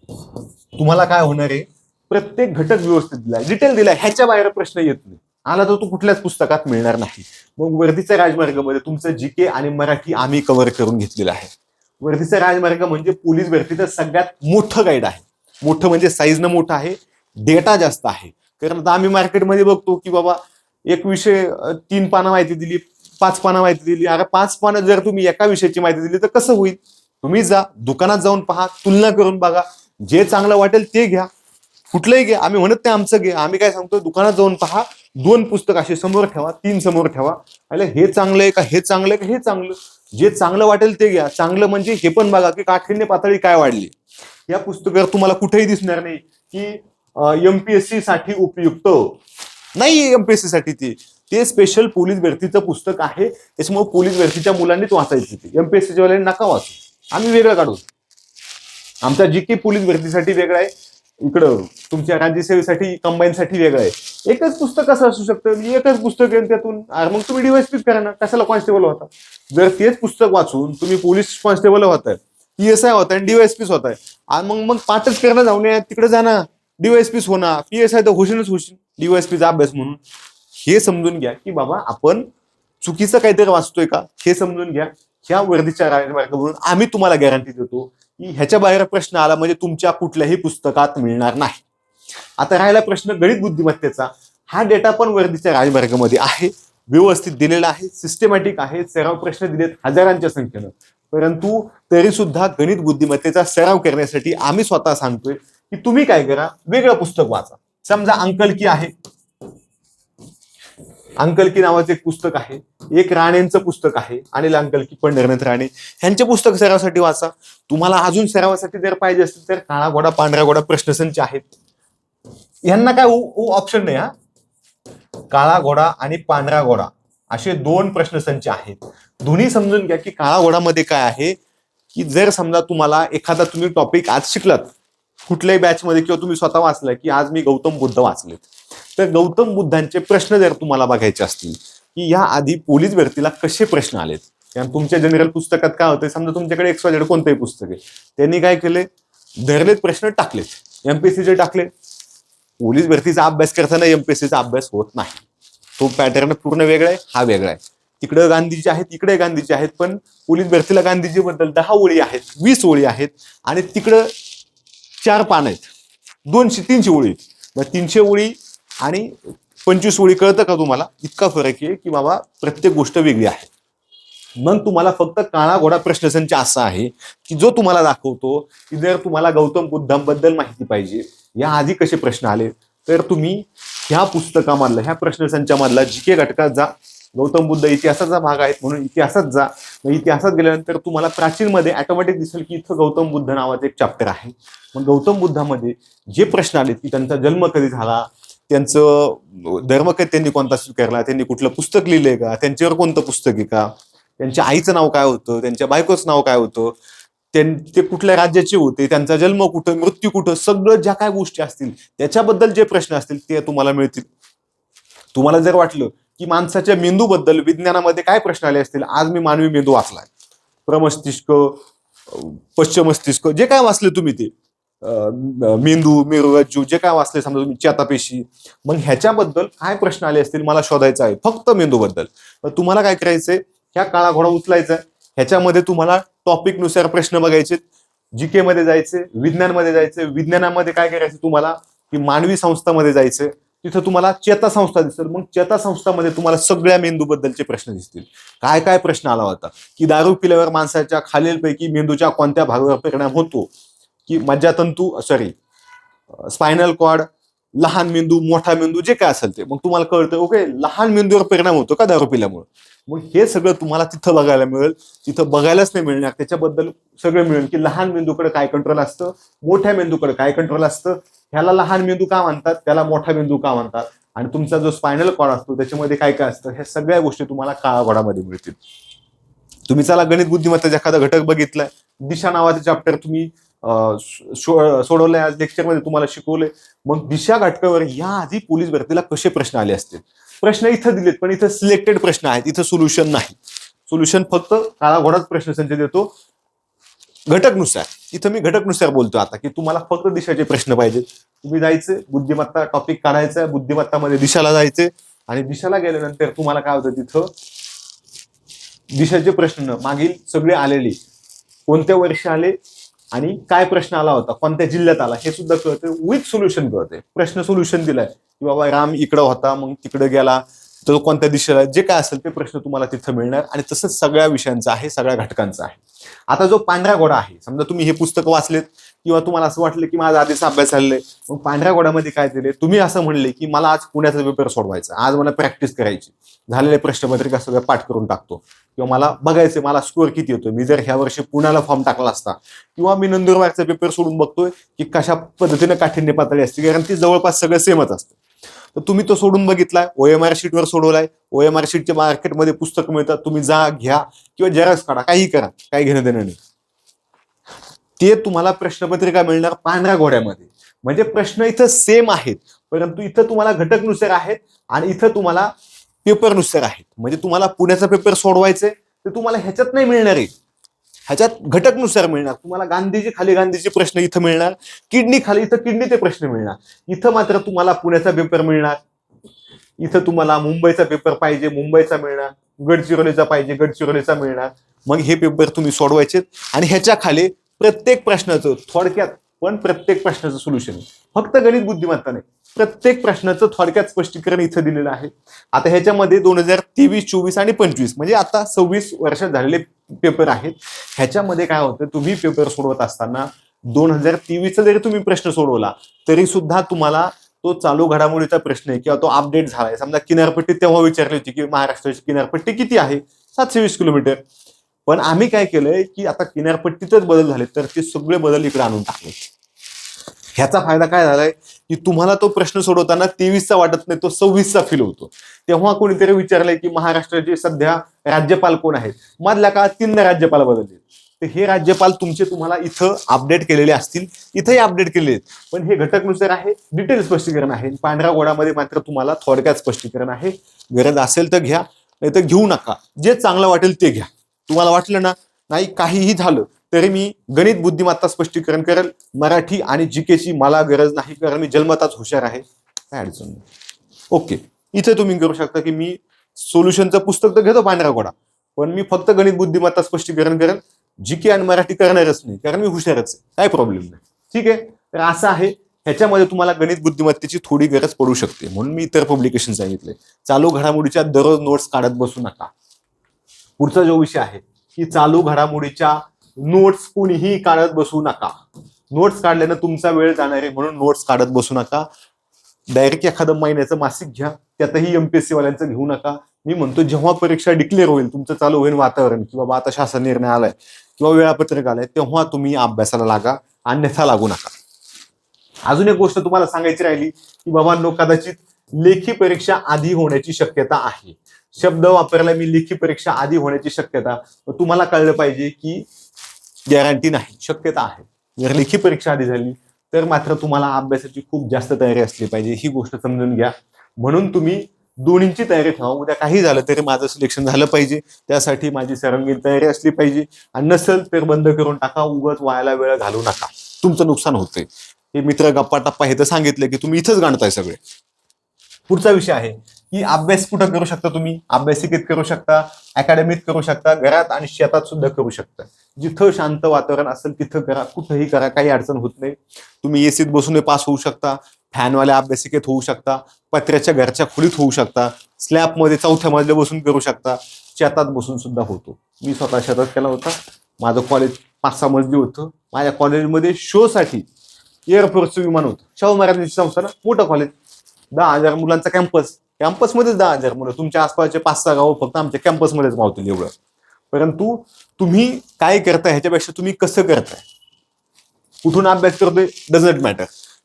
तुम्हाला काय होणार आहे, प्रत्येक घटक व्यवस्थित दिलाय, डिटेल दिलाय, ह्याच्या बाहेर प्रश्न येत नाही. आला तर तो कुठल्याच पुस्तकात मिळणार नाही. मग वर्दीच्या राजमार्गामध्ये तुमचं GK आणि मराठी आम्ही कव्हर करून घेतलेलं आहे. वर्दीचा राजमार्ग म्हणजे पोलीस भरतीचं सगळ्यात मोठं गाईड आहे. मोठं म्हणजे साईजनं मोठं आहे, डेटा जास्त आहे. कारण आता आम्ही मार्केटमध्ये बघतो की बाबा एक विषय 3 पानं माहिती दिली, 5 पानं माहिती दिली. अरे 5 पानं जर तुम्ही एका विषयाची माहिती दिली तर कसं होईल? तुम्ही जा दुकानात जाऊन पहा, तुलना करून बघा, जे चांगलं वाटेल ते घ्या, कुठलंही घ्या. आम्ही म्हणत नाही आमचं घे, आम्ही काय सांगतो, दुकानात जाऊन पहा, 2 पुस्तक असे समोर ठेवा, 3 समोर ठेवा, अरे हे चांगलं आहे का, हे चांगलं आहे का, हे चांगलं, जे चांगलं वाटेल ते घ्या. चांगलं म्हणजे हे पण बघा की काठिण्य पातळी काय वाढली. या पुस्तकावर तुम्हाला कुठेही दिसणार नाही की MPSC साठी उपयुक्त नाही, MPSC साठी ते स्पेशल पोलीस भरतीचं पुस्तक आहे, त्याच्यामुळे पोलीस भरतीच्या मुलांनीच वाचायचं. ते MPSC वाल्यांनी नका वाचू, आम्ही वेगळं काढू. आमचा GK पोलीस भरतीसाठी वेगळा आहे, इकडं तुमच्या राज्यसेवेसाठी कंबाईनसाठी वेगळं आहे. एकच पुस्तक कसं असू शकतं? एकच पुस्तक आहे त्यातून मग तुम्ही DYSP करा ना, कशाला कॉन्स्टेबल होता? जर तेच पुस्तक वाचून तुम्ही पोलीस कॉन्स्टेबल होताय, PSI होताय, DYSP होताय, आणि मग पाठच करणं जाऊन तिकडे जाणार, DYSP होणार, PSI तर होशीलच होशील, DYSPचा अभ्यास म्हणून. हे समजून घ्या की बाबा आपण चुकीचं काहीतरी वाचतोय का, हे समजून घ्या. ह्या वर्दीच्या राजमार्गावरून आम्ही तुम्हाला गॅरंटी देतो की ह्याच्या बाहेर प्रश्न आला म्हणजे तुमच्या कुठल्याही पुस्तकात मिळणार नाही. आता राहिला प्रश्न गणित बुद्धिमत्तेचा. हा डेटा पण वर्दीच्या राजमार्गामध्ये आहे, व्यवस्थित दिलेला आहे, सिस्टमॅटिक आहे. सराव प्रश्न दिलेत हजारांच्या संख्येनं, परंतु तरी सुद्धा गणित बुद्धिमत्तेचा सराव करण्यासाठी आम्ही स्वतः सांगतोय की तुम्ही काय करा, वेगळं पुस्तक वाचा. समजा अंकलकी आहे, अंकलकी नावाचं एक पुस्तक आहे, एक राणेंचं पुस्तक आहे, अनिल अंकलकी, पंढरनाथ राणे, ह्यांचे पुस्तक सरावासाठी वाचा. तुम्हाला अजून सरावासाठी जर पाहिजे असतील तर काळा घोडा पांढरा घोडा प्रश्नसंच आहेत. यांना काय ऑप्शन नाही. हा काळा घोडा आणि पांढरा घोडा असे दोन प्रश्नसंच आहेत. दोन्ही समजून घ्या की काळा घोडामध्ये काय आहे, की जर समजा तुम्हाला एखादा तुम्ही टॉपिक आज शिकलात कुठल्याही बॅच मध्ये किंवा तुम्ही स्वतः वाचलाय की आज मी गौतम बुद्ध वाचलेत, तर गौतम बुद्धांचे प्रश्न जर तुम्हाला बघायचे असतील की या आधी पोलीस भरतीला कसे प्रश्न आलेत, कारण तुमच्या जनरल पुस्तकात काय होतं, समजा तुमच्याकडे XYZ कोणतंही पुस्तक आहे, त्यांनी काय केले, धरलेत प्रश्न टाकलेत, MPSCचे टाकले. पोलीस भरतीचा अभ्यास करताना MPSCचा अभ्यास होत नाही. तो पॅटर्न पूर्ण वेगळा आहे, हा वेगळा आहे. तिकडे गांधीजी आहेत, इकडे गांधीजी आहेत, पण पोलीस भरतीला गांधीजी बद्दल 10 ओळी आहेत, 20 ओळी आहेत आणि तिकडं 4 पान आहेत, 200-300 ओळी. मग 300 ओळी आणि 25 ओळी कळतं का तुम्हाला? इतका फरक आहे की बाबा प्रत्येक गोष्ट वेगळी आहे. मग तुम्हाला फक्त काळा घोडा प्रश्नसंच असा आहे की जो तुम्हाला दाखवतो की जर तुम्हाला गौतम बुद्धांबद्दल माहिती पाहिजे, या आधी कसे प्रश्न आले, तर तुम्ही ह्या पुस्तकामधला, ह्या प्रश्नसंचामधला GK घटकात जा. गौतम बुद्ध इतिहासाचा भाग आहेत म्हणून इतिहासात जा. मग इतिहासात गेल्यानंतर तुम्हाला प्राचीन मध्ये ऑटोमॅटिक दिसेल की इथं गौतम बुद्ध नावाचं एक चॅप्टर आहे. मग गौतम बुद्धामध्ये जे प्रश्न आले की त्यांचा जन्म कधी झाला, त्यांचं धर्म कधी त्यांनी कोणता स्वीकारला, त्यांनी कुठलं पुस्तक लिहिलंय का, त्यांच्यावर कोणतं पुस्तक आहे का, त्यांच्या आईचं नाव काय होतं, त्यांच्या बायकोचं नाव काय होतं, ते कुठल्या राज्याचे होते, त्यांचा जन्म कुठं, मृत्यू कुठं, सगळं ज्या काय गोष्टी असतील त्याच्याबद्दल जे प्रश्न असतील ते तुम्हाला मिळतील. तुम्हाला जर वाटलं की माणसाच्या मेंदूबद्दल विज्ञानामध्ये काय प्रश्न आले असतील, आज मी मानवी मेंदू वाचलाय, प्रमस्तिष्क, पश्चिमस्तिष्क, जे काय वाचले तुम्ही ते मेंदू, मेरुरज्जू, जे काय वाचले, समजा तुम्ही चेतापेशी, मग ह्याच्याबद्दल काय प्रश्न आले असतील मला शोधायचं आहे फक्त मेंदूबद्दल. तर तुम्हाला काय करायचंय, ह्या काळा घोडा उचलायचा, ह्याच्यामध्ये तुम्हाला टॉपिक नुसार प्रश्न बघायचे, GK मध्ये जायचे, विज्ञानमध्ये जायचे, विज्ञानामध्ये काय करायचं तुम्हाला की मानवी संस्थामध्ये जायचं, तिथं तुम्हाला चेतासंस्था दिसेल. मग चेतासंस्थामध्ये तुम्हाला सगळ्या मेंदूबद्दलचे प्रश्न दिसतील. काय काय प्रश्न आला होता की दारू पिल्यावर माणसाच्या खालीलपैकी मेंदूच्या कोणत्या भागावर परिणाम होतो, की मज्जातंतू, स्पायनल कॉर्ड, लहान मेंदू, मोठा मेंदू, जे काय असेल ते. मग तुम्हाला कळतं ओके लहान मेंदूवर परिणाम होतो का दारू पिल्यामुळे. मग हे सगळं तुम्हाला तिथं बघायला मिळेल. तिथं बघायलाच नाही मिळणार, त्याच्याबद्दल सगळं मिळेल की लहान मेंदूकडे काय कंट्रोल असतं, मोठ्या मेंदूकडे काय कंट्रोल असतं, ह्याला लहान मेंदू का म्हणतात, त्याला मोठा मेंदू का म्हणतात, आणि तुमचा जो स्पायनल कॉर्ड असतो त्याच्यामध्ये काय काय असतं, ह्या सगळ्या गोष्टी तुम्हाला काळा घोडामध्ये मिळतील. तुम्ही चला गणित बुद्धिमत्तेचा एखादा घटक बघितलाय, दिशा नावाचे चॅप्टर तुम्ही सोडवलंय, आज लेक्चरमध्ये तुम्हाला शिकवलंय. मग दिशा घटकावर या आधी पोलीस भरतीला कसे प्रश्न आले असतील, प्रश्न इथं दिलेत पण इथं सिलेक्टेड प्रश्न आहेत, इथं सोल्युशन नाही. सोल्युशन फक्त काळा घोडाच प्रश्नसंच देतो घटकनुसार. इथं मी घटकनुसार बोलतो आता की तुम्हाला फक्त दिशाचे प्रश्न पाहिजेत. तुम्ही जायचे, बुद्धिमत्ता टॉपिक काढायचा, बुद्धिमत्तामध्ये दिशाला जायचे, आणि दिशाला गेल्यानंतर तुम्हाला काय होतं, तिथं दिशाचे प्रश्न मागील सगळे आलेले, कोणत्या वर्षी आले आणि काय प्रश्न आला होता, कोणत्या जिल्ह्यात आला, हे सुद्धा कळतं. विथ सोल्युशन कळते. प्रश्न सोल्युशन दिलाय की बाबा राम इकडं होता, मग तिकडे गेला, तो कोणत्या दिशेला, जे काय असेल ते प्रश्न तुम्हाला तिथं मिळणार. आणि तसंच सगळ्या विषयांचं आहे, सगळ्या घटकांचं आहे. आता जो पांढरा घोडा आहे, समजा तुम्ही हे पुस्तक वाचलेत किंवा तुम्हाला असं वाटलं की माझा आधीचा अभ्यास झालेला, मग पांढऱ्या घोड्यामध्ये काय दिले, तुम्ही असं म्हणले की मला आज पुण्याचा पेपर सोडवायचा, आज मला प्रॅक्टिस करायची, झालेले प्रश्नपत्रिका सगळं पाठ करून टाकतो, किंवा मला बघायचं मला स्कोअर किती येतो, मी जर ह्या वर्षी पुण्याला फॉर्म टाकला असता, किंवा मी नंदुरबारचा पेपर सोडून बघतोय की कशा पद्धतीने काठिण्य पातळी असते, कारण ती जवळपास सगळं सेमच असतं. तर तुम्ही तो सोडून बघितलाय, OMR शीटवर सोडवलाय, OMR शीटच्या मार्केटमध्ये पुस्तक मिळतात, तुम्ही जा घ्या किंवा झेरॉक्स काढा, काही करा, काही घेणं देणं नाही. ते तुम्हाला प्रश्नपत्रिका मिळणार पांढऱ्या घोड्यामध्ये. म्हणजे प्रश्न इथं सेम आहेत, परंतु इथं तुम्हाला घटकनुसार आहेत आणि इथं तुम्हाला पेपरनुसार आहेत. म्हणजे तुम्हाला पुण्याचा पेपर सोडवायचे तर तुम्हाला ह्याच्यात नाही मिळणार आहे, ह्याच्यात घटकनुसार मिळणार. तुम्हाला गांधीजी खाली गांधीचे प्रश्न इथं मिळणार, किडनी खाली इथं किडनीचे प्रश्न मिळणार. इथं मात्र तुम्हाला पुण्याचा पेपर मिळणार, इथं तुम्हाला मुंबईचा पेपर पाहिजे मुंबईचा मिळणार, गडचिरोलीचा पाहिजे गडचिरोलीचा मिळणार. मग हे पेपर तुम्ही सोडवायचे आणि ह्याच्या खाली प्रत्येक प्रश्नाचं थोडक्यात पण प्रत्येक प्रश्नाचं सोल्युशन आहे. फक्त गणित बुद्धिमत्ता नाही, प्रत्येक प्रश्नाचं थोडक्यात स्पष्टीकरण इथं दिलेलं आहे. आता ह्याच्यामध्ये 2023, 24 आणि 25 म्हणजे आता 26 वर्षात झालेले पेपर आहेत. ह्याच्यामध्ये काय होतं, तुम्ही पेपर सोडवत असताना 2023चा जरी तुम्ही प्रश्न सोडवला तरी सुद्धा तुम्हाला तो चालू घडामोडीचा प्रश्न आहे किंवा तो अपडेट झालाय. समजा किनारपट्टी तेव्हा विचारली होती की महाराष्ट्राची किनारपट्टी किती आहे, 720 किलोमीटर. पण आम्ही काय केलंय की आता किनारपट्टीतच बदल झाले तर ते सगळे बदल इकडे आणून टाकले. ह्याचा फायदा काय झालाय की तुम्हाला तो प्रश्न सोडवताना 23चा वाटत नाही, तो 26चा फील होतो. तेव्हा कोणीतरी विचारलंय की महाराष्ट्राचे सध्या राज्यपाल कोण आहेत. मधल्या काळात 3 राज्यपाल बदलले. तर हे राज्यपाल तुम्हाला इथं अपडेट केलेले असतील, इथंही अपडेट केलेले आहेत. पण हे घटकनुसार आहे, डिटेल स्पष्टीकरण आहे. पांढऱ्या गोडामध्ये मात्र तुम्हाला थोडक्यात स्पष्टीकरण आहे. गरज असेल तर घ्या, नाही तर घेऊ नका. जे चांगलं वाटेल ते घ्या. तुम्हाला वाटलं ना नाही काहीही झालं तरी मी गणित बुद्धिमत्ता स्पष्टीकरण करेल, मराठी आणि जीकेची मला गरज नाही, कारण मी जन्मताच हुशार आहे, काय अडचण नाही. ओके, इथे तुम्ही करू शकता की मी सोल्युशनचं पुस्तक तर घेतो पांढरा गोडा, पण मी फक्त गणित बुद्धिमत्ता स्पष्टीकरण करेल, जीके आणि मराठी करणारच नाही, कारण मी हुशारच आहे, काय प्रॉब्लेम नाही. ठीक आहे, तर असं आहे. ह्याच्यामध्ये तुम्हाला गणित बुद्धिमत्तेची थोडी गरज पडू शकते, म्हणून मी इतर पब्लिकेशन सांगितले. चालू घडामोडीच्या दररोज नोट्स काढत बसू नका. पुढचा जो विषय आहे की चालू घडामोडीच्या नोट्स कोणीही काढत बसू नका. नोट्स काढल्यानं तुमचा वेळ जाणार आहे, म्हणून नोट्स काढत बसू नका. डायरेक्ट एखादं महिन्याचं मासिक घ्या, त्यातही एमपीएससी वाल्यांचं घेऊ नका. मी म्हणतो जेव्हा परीक्षा डिक्लेअर होईल, तुमचं चालू होईल वातावरण की बाबा आता शासन निर्णय आलाय किंवा वेळापत्रक आलंय, तेव्हा तुम्ही अभ्यासाला लागा, अन्यथा लागू नका. अजून एक गोष्ट तुम्हाला सांगायची राहिली की बाबांनो, कदाचित लेखी परीक्षा आधी होण्याची शक्यता आहे. शब्द वापरला मी, लेखी परीक्षा आधी होण्याची शक्यता. तुम्हाला कळलं पाहिजे की गॅरंटी नाही, शक्यता आहे. जर लेखी परीक्षा आधी झाली तर मात्र तुम्हाला अभ्यासाची खूप जास्त तयारी असली पाहिजे, ही गोष्ट समजून घ्या. म्हणून तुम्ही दोन्हींची तयारी ठेवा. उद्या काही झालं तरी माझं सिलेक्शन झालं पाहिजे, त्यासाठी माझी सर्वांगीण तयारी असली पाहिजे. आणि नसेल तर बंद करून टाका, उगाच वायाला वेळ घालू नका, तुमचं नुकसान होतंय. हे मित्र गप्पा टप्पा हे तर सांगितलं की तुम्ही इथंच गाणताय सगळे. पुढचा विषय आहे की अभ्यास कुठं करू शकता तुम्ही. अभ्यासिकेत करू शकता, अकॅडमीत करू शकता, घरात आणि शेतात सुद्धा करू शकता. जिथं शांत वातावरण असेल तिथं करा, कुठंही करा, काही अडचण होत नाही. तुम्ही एसीत बसून पास होऊ शकता, फॅनवाल्या अभ्यासिकेत होऊ शकता, पत्र्याच्या घरच्या खोलीत होऊ शकता, स्लॅबमध्ये 4थ्या मजल्या बसून करू शकता, शेतात बसून सुद्धा होतो. मी स्वतः शेतात केला होता. माझं कॉलेज 5-6 मजली होतं. माझ्या कॉलेजमध्ये शोसाठी एअरफोर्सचं विमान होतं. शाहू महाराजांची संस्था ना, मोठं कॉलेज, 10,000 मुलांचा कॅम्पसमध्येच 10,000 मुलं. तुमच्या आसपासचे 5-6 गावं फक्त आमच्या कॅम्पसमध्येच मावतील एवढं. परंतु तुम्ही काय करताय ह्याच्यापेक्षा तुम्ही कसं करताय, कुठून अभ्यास करतोय डझंट मॅटर.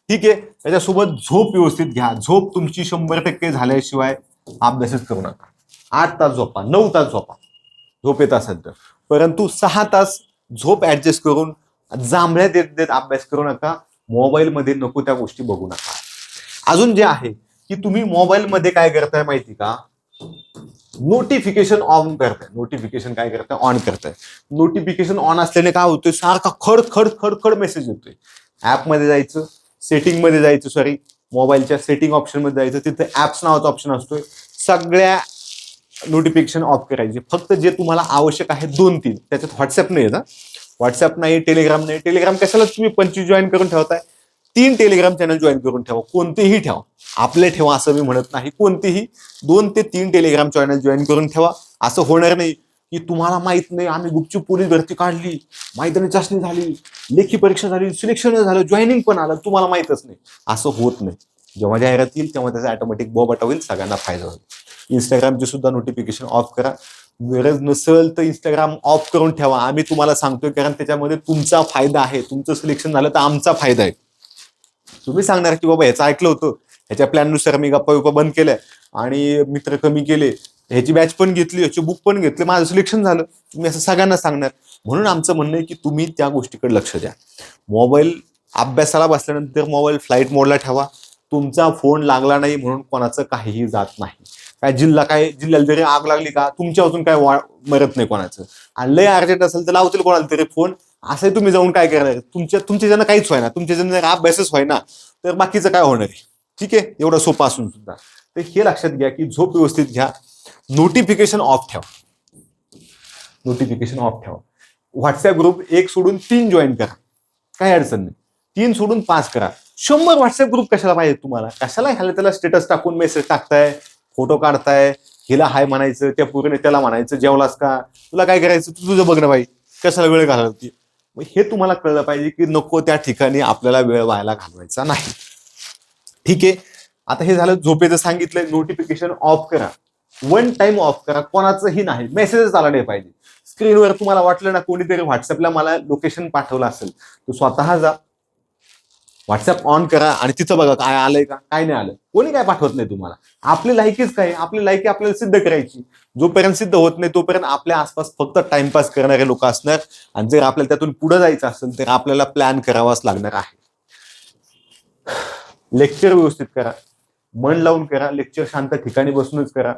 ठीक आहे, त्याच्यासोबत झोप व्यवस्थित घ्या. झोप तुमची 100% झाल्याशिवाय अभ्यासच करू नका. 8 तास झोपा, 9 तास झोपा झोप येत असेल तर, परंतु 6 तास झोप ऍडजस्ट करून जांभळ्या देत देत अभ्यास करू नका. मोबाईलमध्ये नको त्या गोष्टी बघू नका. अजून जे आहे की तुम्ही मोबाईलमध्ये काय करताय माहिती का, नोटिफिकेशन ऑन करताय. नोटिफिकेशन काय करताय, ऑन करताय. नोटिफिकेशन ऑन असल्याने काय होतंय, सारखा खड खड खड खड मेसेज येतोय. ऍपमध्ये जायचं, सेटिंगमध्ये जायचं, सॉरी मोबाईलच्या सेटिंग ऑप्शनमध्ये जायचं, तिथे ऍप्स नावाचा ऑप्शन असतोय. सगळ्या नोटिफिकेशन ऑफ करायचे. फक्त जे तुम्हाला आवश्यक आहे 2-3, त्याच्यात व्हॉट्सअप नाही आहे ना, व्हॉट्सअप नाही, टेलिग्राम नाही. टेलिग्राम कशाला तुम्ही 25 जॉईन करून ठेवताय. 3 टेलिग्राम चॅनल जॉईन करून ठेवा, कोणतेही ठेवा, आपले ठेवा असं मी म्हणत नाही, कोणतेही 2 ते 3 टेलिग्राम चॅनल जॉईन करून ठेवा. असं होणार नाही की तुम्हाला माहित नाही आम्ही गुपचूप पोलीस भरती काढली, मैदानी चाचणी झाली, लेखी परीक्षा झाली, सिलेक्शन झालं, जॉईनिंग पण आलं, तुम्हाला माहितच नाही. असं होत नाही. जेव्हा जाहिरात येईल तेव्हा त्याचा ऑटोमॅटिक बॉबटा होईल, सगळ्यांना फायदा होईल. इंस्टाग्रामची सुद्धा नोटिफिकेशन ऑफ करा. गरज नसेल तर इंस्टाग्राम ऑफ करून ठेवा. आम्ही तुम्हाला सांगतोय कारण त्याच्यामध्ये तुमचा फायदा आहे. तुमचं सिलेक्शन झालं तर आमचा फायदा आहे. तुम्ही सांगणार की बाबा ह्याचं ऐकलं होतं, ह्याच्या प्लॅननुसार मी गप्पा बंद केल्या आणि मित्र कमी केले, ह्याची बॅच पण घेतली, ह्याची बुक पण घेतली, माझं सिलेक्शन झालं. तुम्ही असं सगळ्यांना सांगणार. म्हणून आमचं म्हणणं आहे की तुम्ही त्या गोष्टीकडे लक्ष द्या. मोबाईल अभ्यासाला बसल्यानंतर मोबाईल फ्लाईट मोडला ठेवा. तुमचा फोन लागला नाही म्हणून कोणाचं काहीही जात नाही. जिल्ह्याला जरी आग लागली का तुमच्या अजून काय मरत नाही कोणाचं. आणि लय अर्जंट असेल तर लावतील कोणाला तरी फोन. असंही तुम्ही जाऊन काय करणार, तुमच्या जण काहीच व्हाय ना, तुमच्या जण जर अभ्यासच व्हाय ना, तर बाकीचं काय होणार आहे. ठीक आहे, एवढं सोपं असून सुद्धा. तर हे लक्षात घ्या की झोप व्यवस्थित घ्या. नोटिफिकेशन ऑफ ठेवा. नोटिफिकेशन ऑफ ठेवा. व्हॉट्सअप ग्रुप 1 सोडून 3 जॉईन करा, काही अडचण नाही. 3 सोडून 5 करा. 100 व्हॉट्सअप ग्रुप कशाला पाहिजे तुम्हाला, कशाला ह्याला त्याला स्टेटस टाकून मेसेज टाकताय, फोटो काढताय, हिला हाय म्हणायचं, त्या पूर्ण त्याला म्हणायचं जेवलास का, तुला काय करायचं तू तुझं बघ ना बाई, कशाला वेळ घालवती. हे तुम्हाला कळलं पाहिजे की नको त्या ठिकाणी आपल्याला वेळ व्हायला घालवायचा नाही. ठीक आहे, आता हे झालं झोपेचं सांगितलंय. नोटिफिकेशन ऑफ करा, 1 टाइम ऑफ करा, कोणाचंही नाही, मेसेजच आला नाही पाहिजे. स्क्रीनवर तुम्हाला वाटलं ना कोणीतरी व्हॉट्सअपला मला लोकेशन पाठवलं असेल तर स्वतः जा, व्हॉट्सअप ऑन करा आणि तिथं बघा काय आलंय का काय नाही आलं. कोणी काय पाठवत नाही तुम्हाला. आपली लायकीच काय, आपली लायकी आपल्याला सिद्ध करायची. जोपर्यंत सिद्ध होत नाही तोपर्यंत आपल्या आसपास फक्त टाइमपास करणारे लोक असणार. आणि जर आपल्याला त्यातून पुढे जायचं असेल तर आपल्याला प्लॅन करावाच लागणार आहे. लेक्चर व्यवस्थित करा, मन लावून करा. लेक्चर शांत ठिकाणी बसूनच करा,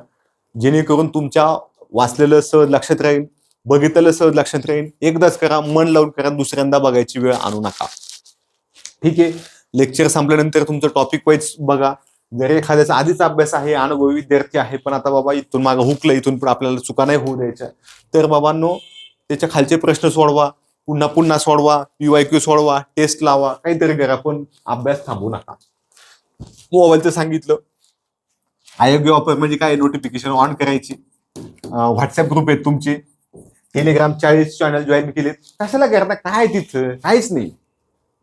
जेणेकरून तुमच्या वाचलेलं सहज लक्षात राहील, बघितलेलं सहज लक्षात राहील. एकदाच करा, मन लावून करा, दुसऱ्यांदा बघायची वेळ आणू नका. ठीक आहे. लेक्चर संपल्यानंतर तुमचं टॉपिक वाईज बघा. जर एखाद्याचा आधीच अभ्यास आहे, अनुभवी विद्यार्थी आहे, पण आता बाबा इथून मागं हुकलं, इथून पण आपल्याला चुका नाही होऊ द्यायच्या, तर बाबांनो त्याच्या खालचे प्रश्न सोडवा, पुन्हा पुन्हा सोडवा, PYQ सोडवा, टेस्ट लावा, काहीतरी करा, पण अभ्यास थांबवू नका. मोबाईलचं सांगितलं. अयोग्य वापर म्हणजे काय, नोटिफिकेशन ऑन करायची. व्हॉट्सअप ग्रुप आहेत तुमचे, टेलिग्राम 40 चॅनल जॉईन केलेत. कशाला करता, काय तिथं काहीच नाही,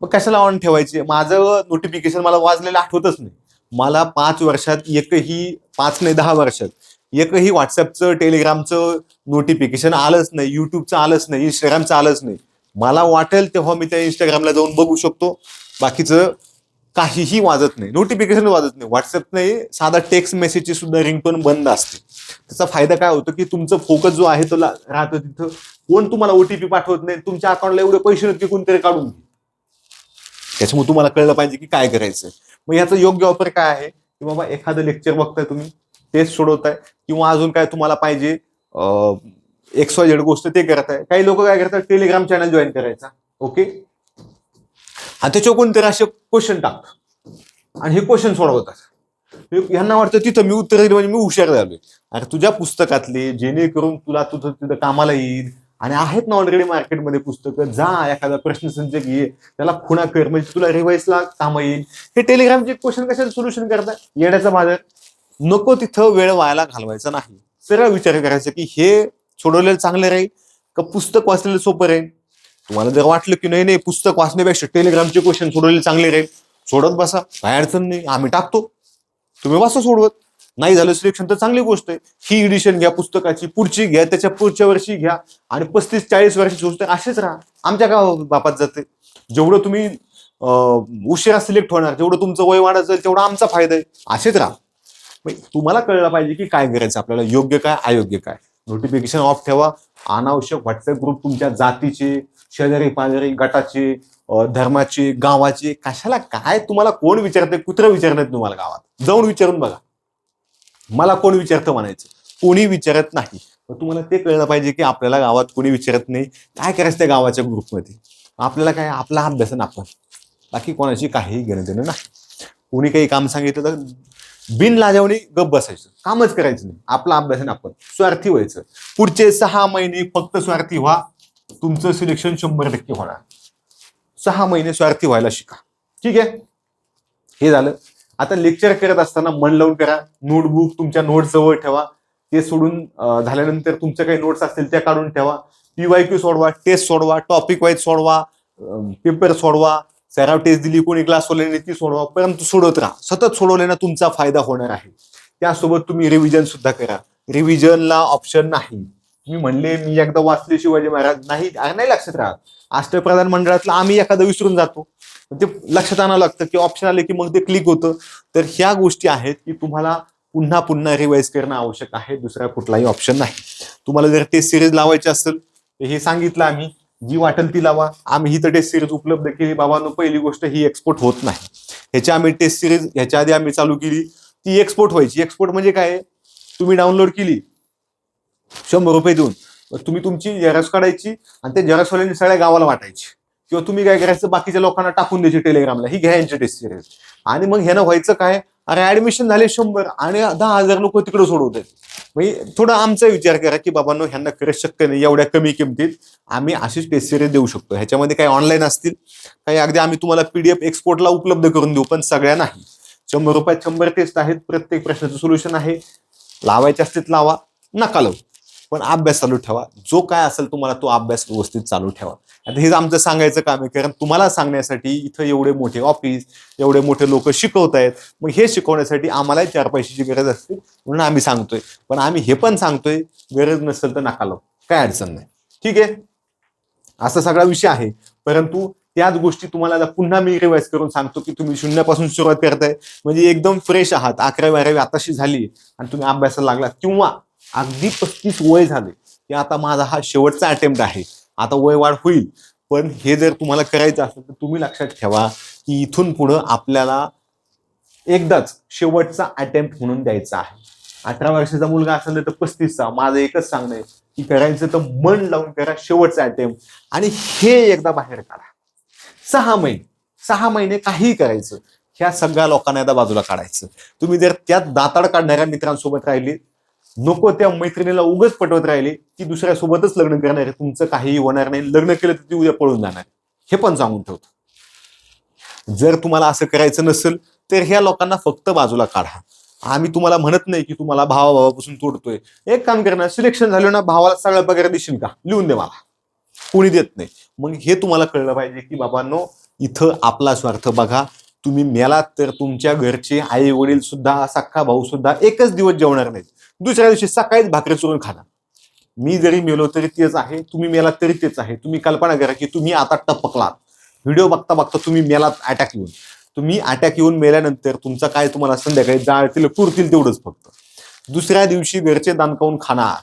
मग कशाला ऑन ठेवायचे. माझं नोटिफिकेशन मला वाजलेलं आठवतच नाही. मला 5 वर्षात एकही, 5 नाही 10 वर्षात एकही व्हॉट्सअपचं टेलिग्रामचं नोटिफिकेशन आलंच नाही, युट्यूबचं आलंच नाही, इंस्टाग्रामचं आलंच नाही. मला वाटेल तेव्हा मी त्या इंस्टाग्रामला जाऊन बघू शकतो. बाकीचं काहीही वाजत नाही, नोटिफिकेशन वाजत नाही. व्हॉट्सअप नाही, साधा टेक्स्ट मेसेजची सुद्धा रिंगटोन बंद असते. त्याचा फायदा काय होतो की तुमचं फोकस जो आहे तो राहतो तिथं. कोण तुम्हाला OTP पाठवत नाही, तुमच्या अकाउंटला एवढे पैसे नाहीत की कोणतरी काढून. त्याच्यामुळे तुम्हाला कळलं पाहिजे की काय करायचं. मग याचा योग्य वापर काय आहे की बाबा एखादं लेक्चर बघताय तुम्ही, टेस्ट सोडवताय, किंवा अजून काय तुम्हाला पाहिजे XYZ गोष्ट ते करताय. काही लोक काय करतात, टेलिग्राम चॅनल जॉईन करायचा. ओके. आणि त्याच्यावर कोणतरी असे क्वेश्चन टाकतात आणि हे क्वेश्चन सोडवतात. यांना वाटतं तिथं मी उत्तर दिली म्हणजे मी हुशार झालोय. अरे तुझ्या पुस्तकातले, जेणेकरून तुला तुझं तिथं कामाला येईल. आणि आहेत ना ऑलरेडी मार्केटमध्ये पुस्तकं, जा एखादा प्रश्नसंच घे, त्याला खुणा कर, म्हणजे तुला रिवाइजला काम येईल. हे टेलिग्रामचे क्वेश्चन कशाला सोल्युशन करतात, येण्याचा बाजार. नको तिथं वेळ व्हायला घालवायचा नाही. सरळ विचार करायचा की हे सोडवलेलं चांगलं राहील का पुस्तक वाचलेलं सोपं राहील. तुम्हाला जर वाटलं की नाही पुस्तक वाचण्यापेक्षा टेलिग्रामचे क्वेश्चन सोडवलेले चांगले राहील, सोडत बसा, काय अडचण नाही, आम्ही टाकतो, तुम्ही वाचा सोडवत. नाही झालं सिलेक्शन तर चांगली गोष्ट आहे. ही एडिशन घ्या पुस्तकाची, पुढची घ्या, त्याच्या पुढच्या वर्षी घ्या, आणि 35-40 वर्षाची गोष्ट असेच राहा. आमच्या गाव बापात जाते. जेवढं तुम्ही उशिरा सिलेक्ट होणार, जेवढं तुमचं वय वाढत जाईल तेवढा आमचा फायदा आहे. असेच राहा. तुम्हाला कळलं पाहिजे की काय करायचं आपल्याला, योग्य काय अयोग्य काय. नोटिफिकेशन ऑफ ठेवा. अनावश्यक व्हॉट्सअप ग्रुप तुमच्या जातीचे, शेजारी पाजारी, गटाचे, धर्माचे, गावाचे, कशाला काय, तुम्हाला कोण विचारतंय, कुत्र विचारत तुम्हाला गावात जाऊन विचारून बघा. मला कोण विचारतं म्हणायचं, कोणी विचारत नाही. तुम्हाला ते कळलं पाहिजे की आपल्याला गावात कोणी विचारत नाही, काय करायचं त्या गावाच्या ग्रुपमध्ये. आपल्याला काय, आपला अभ्यास ना आपण, बाकी कोणाची काही घेणं देणं नाही. कोणी काही काम सांगितलं तर बिन लाजवणी गप बसायचं, कामच करायचं नाही. आपला अभ्यास ना आपण, स्वार्थी व्हायचं. पुढचे 6 महिने फक्त स्वार्थी व्हा, तुमचं सिलेक्शन 100% होणार. 6 महिने स्वार्थी व्हायला शिका. ठीक आहे. हे झालं. आता लेक्चर करत असताना मन लावून करा. नोटबुक तुमच्या नोट्स जवळ ठेवा. ते सोडून झाल्यानंतर तुमच्या काही नोट्स असतील त्या काढून ठेवा. PYQ सोडवा, टेस्ट सोडवा, टॉपिक वाईज सोडवा, पेपर सोडवा, सराव टेस्ट दिली कोणी क्लासवाल्याने ती सोडवा, परंतु सोडत राहा. सतत सोडवल्यानं तुमचा फायदा होणार आहे. त्यासोबत तुम्ही रिव्हिजन सुद्धा करा. रिव्हिजनला ऑप्शन नाही. मी म्हणले मी एकदा वाचले शिवाजी महाराज, नाही लक्षात राहत. अष्टप्रधान मंडळातलं आम्ही एखादं विसरून जातो, ते लक्षात आणावं लागतं की ऑप्शन आले की मग ते क्लिक होतं. तर ह्या गोष्टी आहेत की तुम्हाला पुन्हा पुन्हा रिवाइज करणं आवश्यक आहे. दुसरा कुठलाही ऑप्शन नाही. तुम्हाला जर टेस्ट सिरीज लावायची असेल तर हे सांगितलं आम्ही, जी वाटेल ती लावा. आम्ही ही तर टेस्ट सिरीज उपलब्ध केली बाबांनो. पहिली गोष्ट ही एक्सपोर्ट होत नाही. ह्याची आम्ही टेस्ट सिरीज ह्याच्या आधी आम्ही चालू केली, ती एक्सपोर्ट व्हायची. एक्सपोर्ट म्हणजे काय, तुम्ही डाउनलोड केली 100 रुपये देऊन, तुम्ही तुमची झेरॉक्स काढायची आणि त्या झेरॉक्सवाल्यांनी सगळ्या गावाला वाटायची, किंवा तुम्ही काय करायचं बाकीच्या लोकांना टाकून द्यायची टेलिग्रामला, ही घ्या यांची टेस्ट सिरीज. आणि मग ह्यानं व्हायचं काय, अरे ऍडमिशन झाले 100 आणि 10,000 लोक तिकडे सोडवत आहेत. म्हणजे थोडा आमचा विचार करा की बाबांनो ह्यांना खरंच शक्य नाही एवढ्या कमी किमतीत आम्ही अशीच टेस्ट सिरीज देऊ शकतो. ह्याच्यामध्ये काही ऑनलाईन असतील, काही अगदी आम्ही तुम्हाला PDF एक्सपोर्टला उपलब्ध करून देऊ, पण सगळ्या नाही. 100 रुपयात 100 टेस्ट आहेत, प्रत्येक प्रश्नाचं सोल्युशन आहे. लावायचे असतील लावा, नका लावू, पण अभ्यास चालू ठेवा. जो काय असेल तुम्हाला तो अभ्यास व्यवस्थित चालू ठेवा. आता हेच आमचं सांगायचं काम आहे, कारण तुम्हाला सांगण्यासाठी इथं एवढे मोठे ऑफिस, एवढे मोठे लोक शिकवतायत. मग हे शिकवण्यासाठी आम्हाला 4 पैशाची गरज असते, म्हणून आम्ही सांगतोय. पण आम्ही हे पण सांगतोय, गरज नसेल तर नका लावू, काय अडचण नाही. ठीक आहे. असा सगळा विषय आहे. परंतु त्याच गोष्टी तुम्हाला आता पुन्हा मी रिवाइज करून सांगतो की तुम्ही शून्यापासून सुरुवात करताय, म्हणजे एकदम फ्रेश आहात, 11वी-12वी आताशी झाली आणि तुम्ही अभ्यासाला लागला, किंवा अगदी 35 वय झाले की आता माझा हा शेवटचा अटेम्प्ट आहे, आता वय वाढ होईल, पण हे जर तुम्हाला करायचं असेल तर तुम्ही लक्षात ठेवा की इथून पुढं आपल्याला एकदाच शेवटचा अटेम्प्ट म्हणून द्यायचा आहे. 18 वर्षाचा मुलगा असेल तर 35चा, माझं एकच सांगणं आहे की करायचं तर मन लावून करा शेवटचा अटेम्प्ट, आणि हे एकदा बाहेर काढा. 6 महिने काहीही करायचं, ह्या सगळ्या लोकांना एकदा बाजूला काढायचं. तुम्ही जर त्यात दाताड काढणाऱ्या मित्रांसोबत राहिले, नको त्या मैत्रिणीला उगाच पटवत राहिले की दुसऱ्या सोबतच लग्न करणार आहे, तुमचं काहीही होणार नाही, लग्न केलं तर ती उद्या पळून जाणार, हे पण सांगून ठेवतो. जर तुम्हाला असं करायचं नसेल तर ह्या लोकांना फक्त बाजूला काढा. आम्ही तुम्हाला म्हणत नाही की तुम्हाला भावापासून तोडतोय. एक काम करणार, सिलेक्शन झालं ना, भावाला सगळा पगार देशील का, लिहून दे मला, कोणी देत नाही. मग हे तुम्हाला कळलं पाहिजे की बाबांनो, इथं आपला स्वार्थ बघा. तुम्ही मेलात तर तुमच्या घरचे आई वडील सुद्धा, सख्खा भाऊ सुद्धा एकच दिवस जेवणार नाहीत, दुसऱ्या दिवशी सकाळीच भाकरी चुरून खाणार. मी जरी मेलो तरी तेच आहे, तुम्ही मेलात तरी तेच आहे. तुम्ही कल्पना करा की तुम्ही आता टपकलात, व्हिडिओ बघता बघता तुम्ही मेलात अटॅक येऊन, तुम्ही अटॅक येऊन मेल्यानंतर तुमचा काय, तुम्हाला संध्याकाळी जाळतील पुरतील तेवढंच फक्त. दुसऱ्या दिवशी घरचे दणकावून खाणार,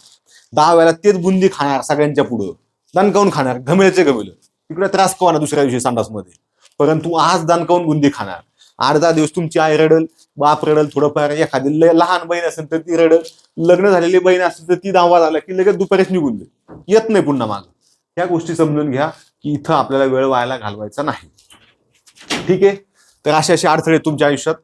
10 वेळा तेच बुंदी खाणार, सगळ्यांच्या पुढं दणकावून खाणार, घमेलचे घमेल, तिकडे त्रास कवा ना दुसऱ्या दिवशी संडासमध्ये. परंतु आज दणकावून बुंदी खाणार. 8-10 दिवस तुमची आई रडल, बाप रडल, थोडंफार एखादी लहान बहीण असेल तर ती रडल, लग्न झालेली बहीण असेल तर ती 10वा झाला की लगेच दुपारीच निघून दे, येत नाही पुन्हा मागं. ह्या गोष्टी समजून घ्या की इथं आपल्याला वेळ व्हायला घालवायचा नाही. ठीक आहे, तर असे अडथळे तुमच्या आयुष्यात,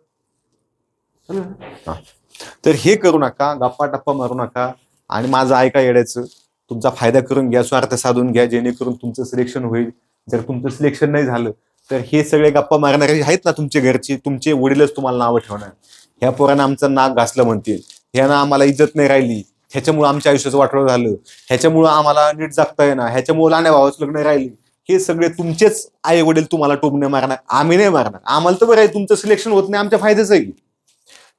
तर हे करू नका, गप्पा टप्पा मारू नका, आणि माझं ऐका येड्याचं, तुमचा फायदा करून घ्या, स्वार्थ साधून घ्या, जेणेकरून तुमचं सिलेक्शन होईल. जर तुमचं सिलेक्शन नाही झालं तर हे सगळे गप्पा मारणारे आहेत ना तुमचे घरचे, तुमचे वडीलच तुम्हाला नावं ठेवणार, ह्या पोरानं आमचं नाक घासलं म्हणतील, ह्यानं आम्हाला इज्जत नाही राहिली, ह्याच्यामुळे आमच्या आयुष्याचं वाटोळं झालं, ह्याच्यामुळं आम्हाला नीट जगता येणार, ह्याच्यामुळे लाण्या भावाचं लग्न राहिली. हे सगळे तुमचेच आई वडील तुम्हाला टोमणे मारणार, आम्ही नाही मारणार. आम्हाला तर बरं आहे तुमचं सिलेक्शन होत नाही, आमच्या फायद्याचं आहे,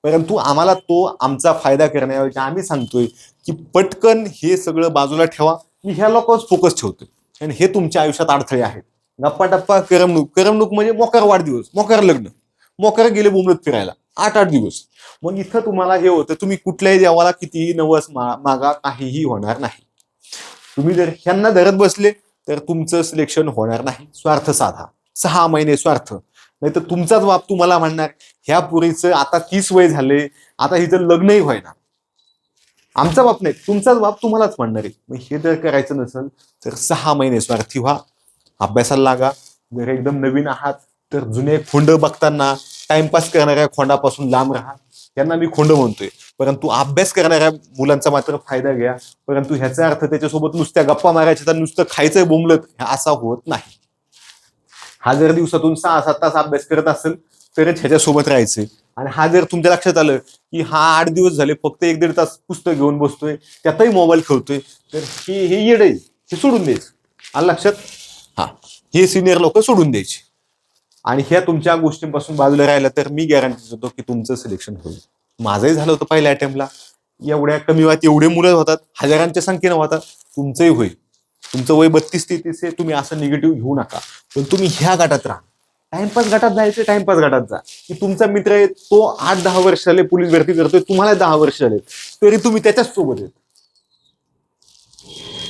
परंतु आम्हाला तो आमचा फायदा करण्याऐवजी आम्ही सांगतोय की पटकन हे सगळं बाजूला ठेवा. मी ह्या लोकांवर फोकस ठेवतोय, आणि हे तुमच्या आयुष्यात अडथळे आहेत. गप्पा टप्पा, करमणूक म्हणजे मोकार वाढदिवस, मोकार लग्न, मोकार गेले बोंबलत फिरायला 8-8 दिवस. मग इथं तुम्हाला हे होतं, तुम्ही कुठल्याही देवाला कितीही नवस मागा, काहीही होणार नाही. तुम्ही जर ह्यांना धरत बसले तर तुमचं सिलेक्शन होणार नाही. स्वार्थ साधा, 6 महिने स्वार्थ, नाही तर तुमचाच बाप तुम्हाला म्हणणार ह्या पुरीचं आता 30 वय झाले, आता हिचं लग्नही व्हायना. आमचा बाप नाही, तुमचाच बाप तुम्हालाच म्हणणार आहे. मग हे जर करायचं नसेल तर 6 महिने स्वार्थी व्हा, अभ्यासाला लागा. जर एकदम नवीन आहात तर जुने खोंड बघताना टाइमपास करणाऱ्या खोंडापासून लांब राहा. त्यांना मी खोंड म्हणतोय, परंतु अभ्यास करणाऱ्या मुलांचा मात्र फायदा घ्या. परंतु ह्याचा अर्थ त्याच्यासोबत नुसत्या गप्पा मारायच्या तर नुसतं खायचं बोंबलत असा होत नाही. हा जर दिवसातून 6-7 तास अभ्यास करत असेल तरच ह्याच्यासोबत राहायचे. आणि हा जर तुमच्या लक्षात आलं की हा 8 दिवस झाले फक्त 1-1.5 तास पुस्तक घेऊन बसतोय, त्यातही मोबाईल खेळतोय, तर हे येड आहे, हे सोडून द्यायचं. आलं लक्षात? हा, हे सिनियर लोक सोडून द्यायचे. आणि ह्या तुमच्या गोष्टींपासून बाजूला राहिलं तर मी गॅरंटी देतो की तुमचं सिलेक्शन होईल. माझंही झालं होतं पहिल्या अटेम्प्टला, एवढ्या कमी वयात एवढे मुलं होतात, हजारांच्या संख्येनं होतात. तुमचंही होईल. तुमचं वय 32-33 आहे, तुम्ही असं निगेटिव्ह घेऊ नका. पण तुम्ही ह्या गटात राहा, टाइमपास गटात जायचं, टाइमपास गटात जा. की तुमचा मित्र आहे तो 8-10 वर्ष झाले पोलीस भरती करतोय, तुम्हाला 10 वर्ष झाले, तरी तुम्ही त्याच्याच सोबत आहेत.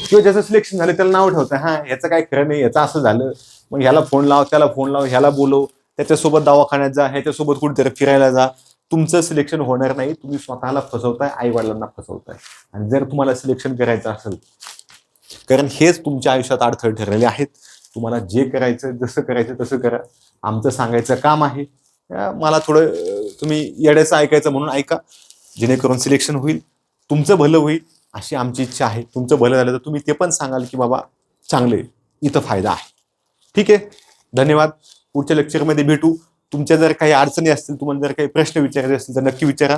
किंवा ज्याचं सिलेक्शन झालं त्याला नाव ठेवतं, हा ह्याचं काय खरं नाही, ह्याचं असं झालं, मग ह्याला फोन लाव, त्याला फोन लाव, ह्याला बोलव, त्याच्यासोबत दवाखान्यात जा, ह्याच्यासोबत कुठेतरी फिरायला जा. तुमचं सिलेक्शन होणार नाही, तुम्ही स्वतःला फसवताय, आई वडिलांना फसवताय. आणि जर तुम्हाला सिलेक्शन करायचं असेल, कारण हेच तुमच्या आयुष्यात अडथळे ठरलेले आहेत, तुम्हाला जे करायचं, जसं करायचं तसं करा. आमचं सांगायचं काम आहे. मला थोडं तुम्ही येड्याचं ऐकायचं म्हणून ऐका, जेणेकरून सिलेक्शन होईल, तुमचं भलं होईल अशी आमची इच्छा आहे. तुमचं भलं झालं तर तुम्ही ते पण सांगाल की बाबा चांगले, इथं फायदा आहे. ठीक आहे, धन्यवाद. पुढच्या लेक्चरमध्ये भेटू. तुमच्या जर काही अडचणी असतील, तुम्हाला जर काही प्रश्न विचारायचे असतील तर नक्की विचारा.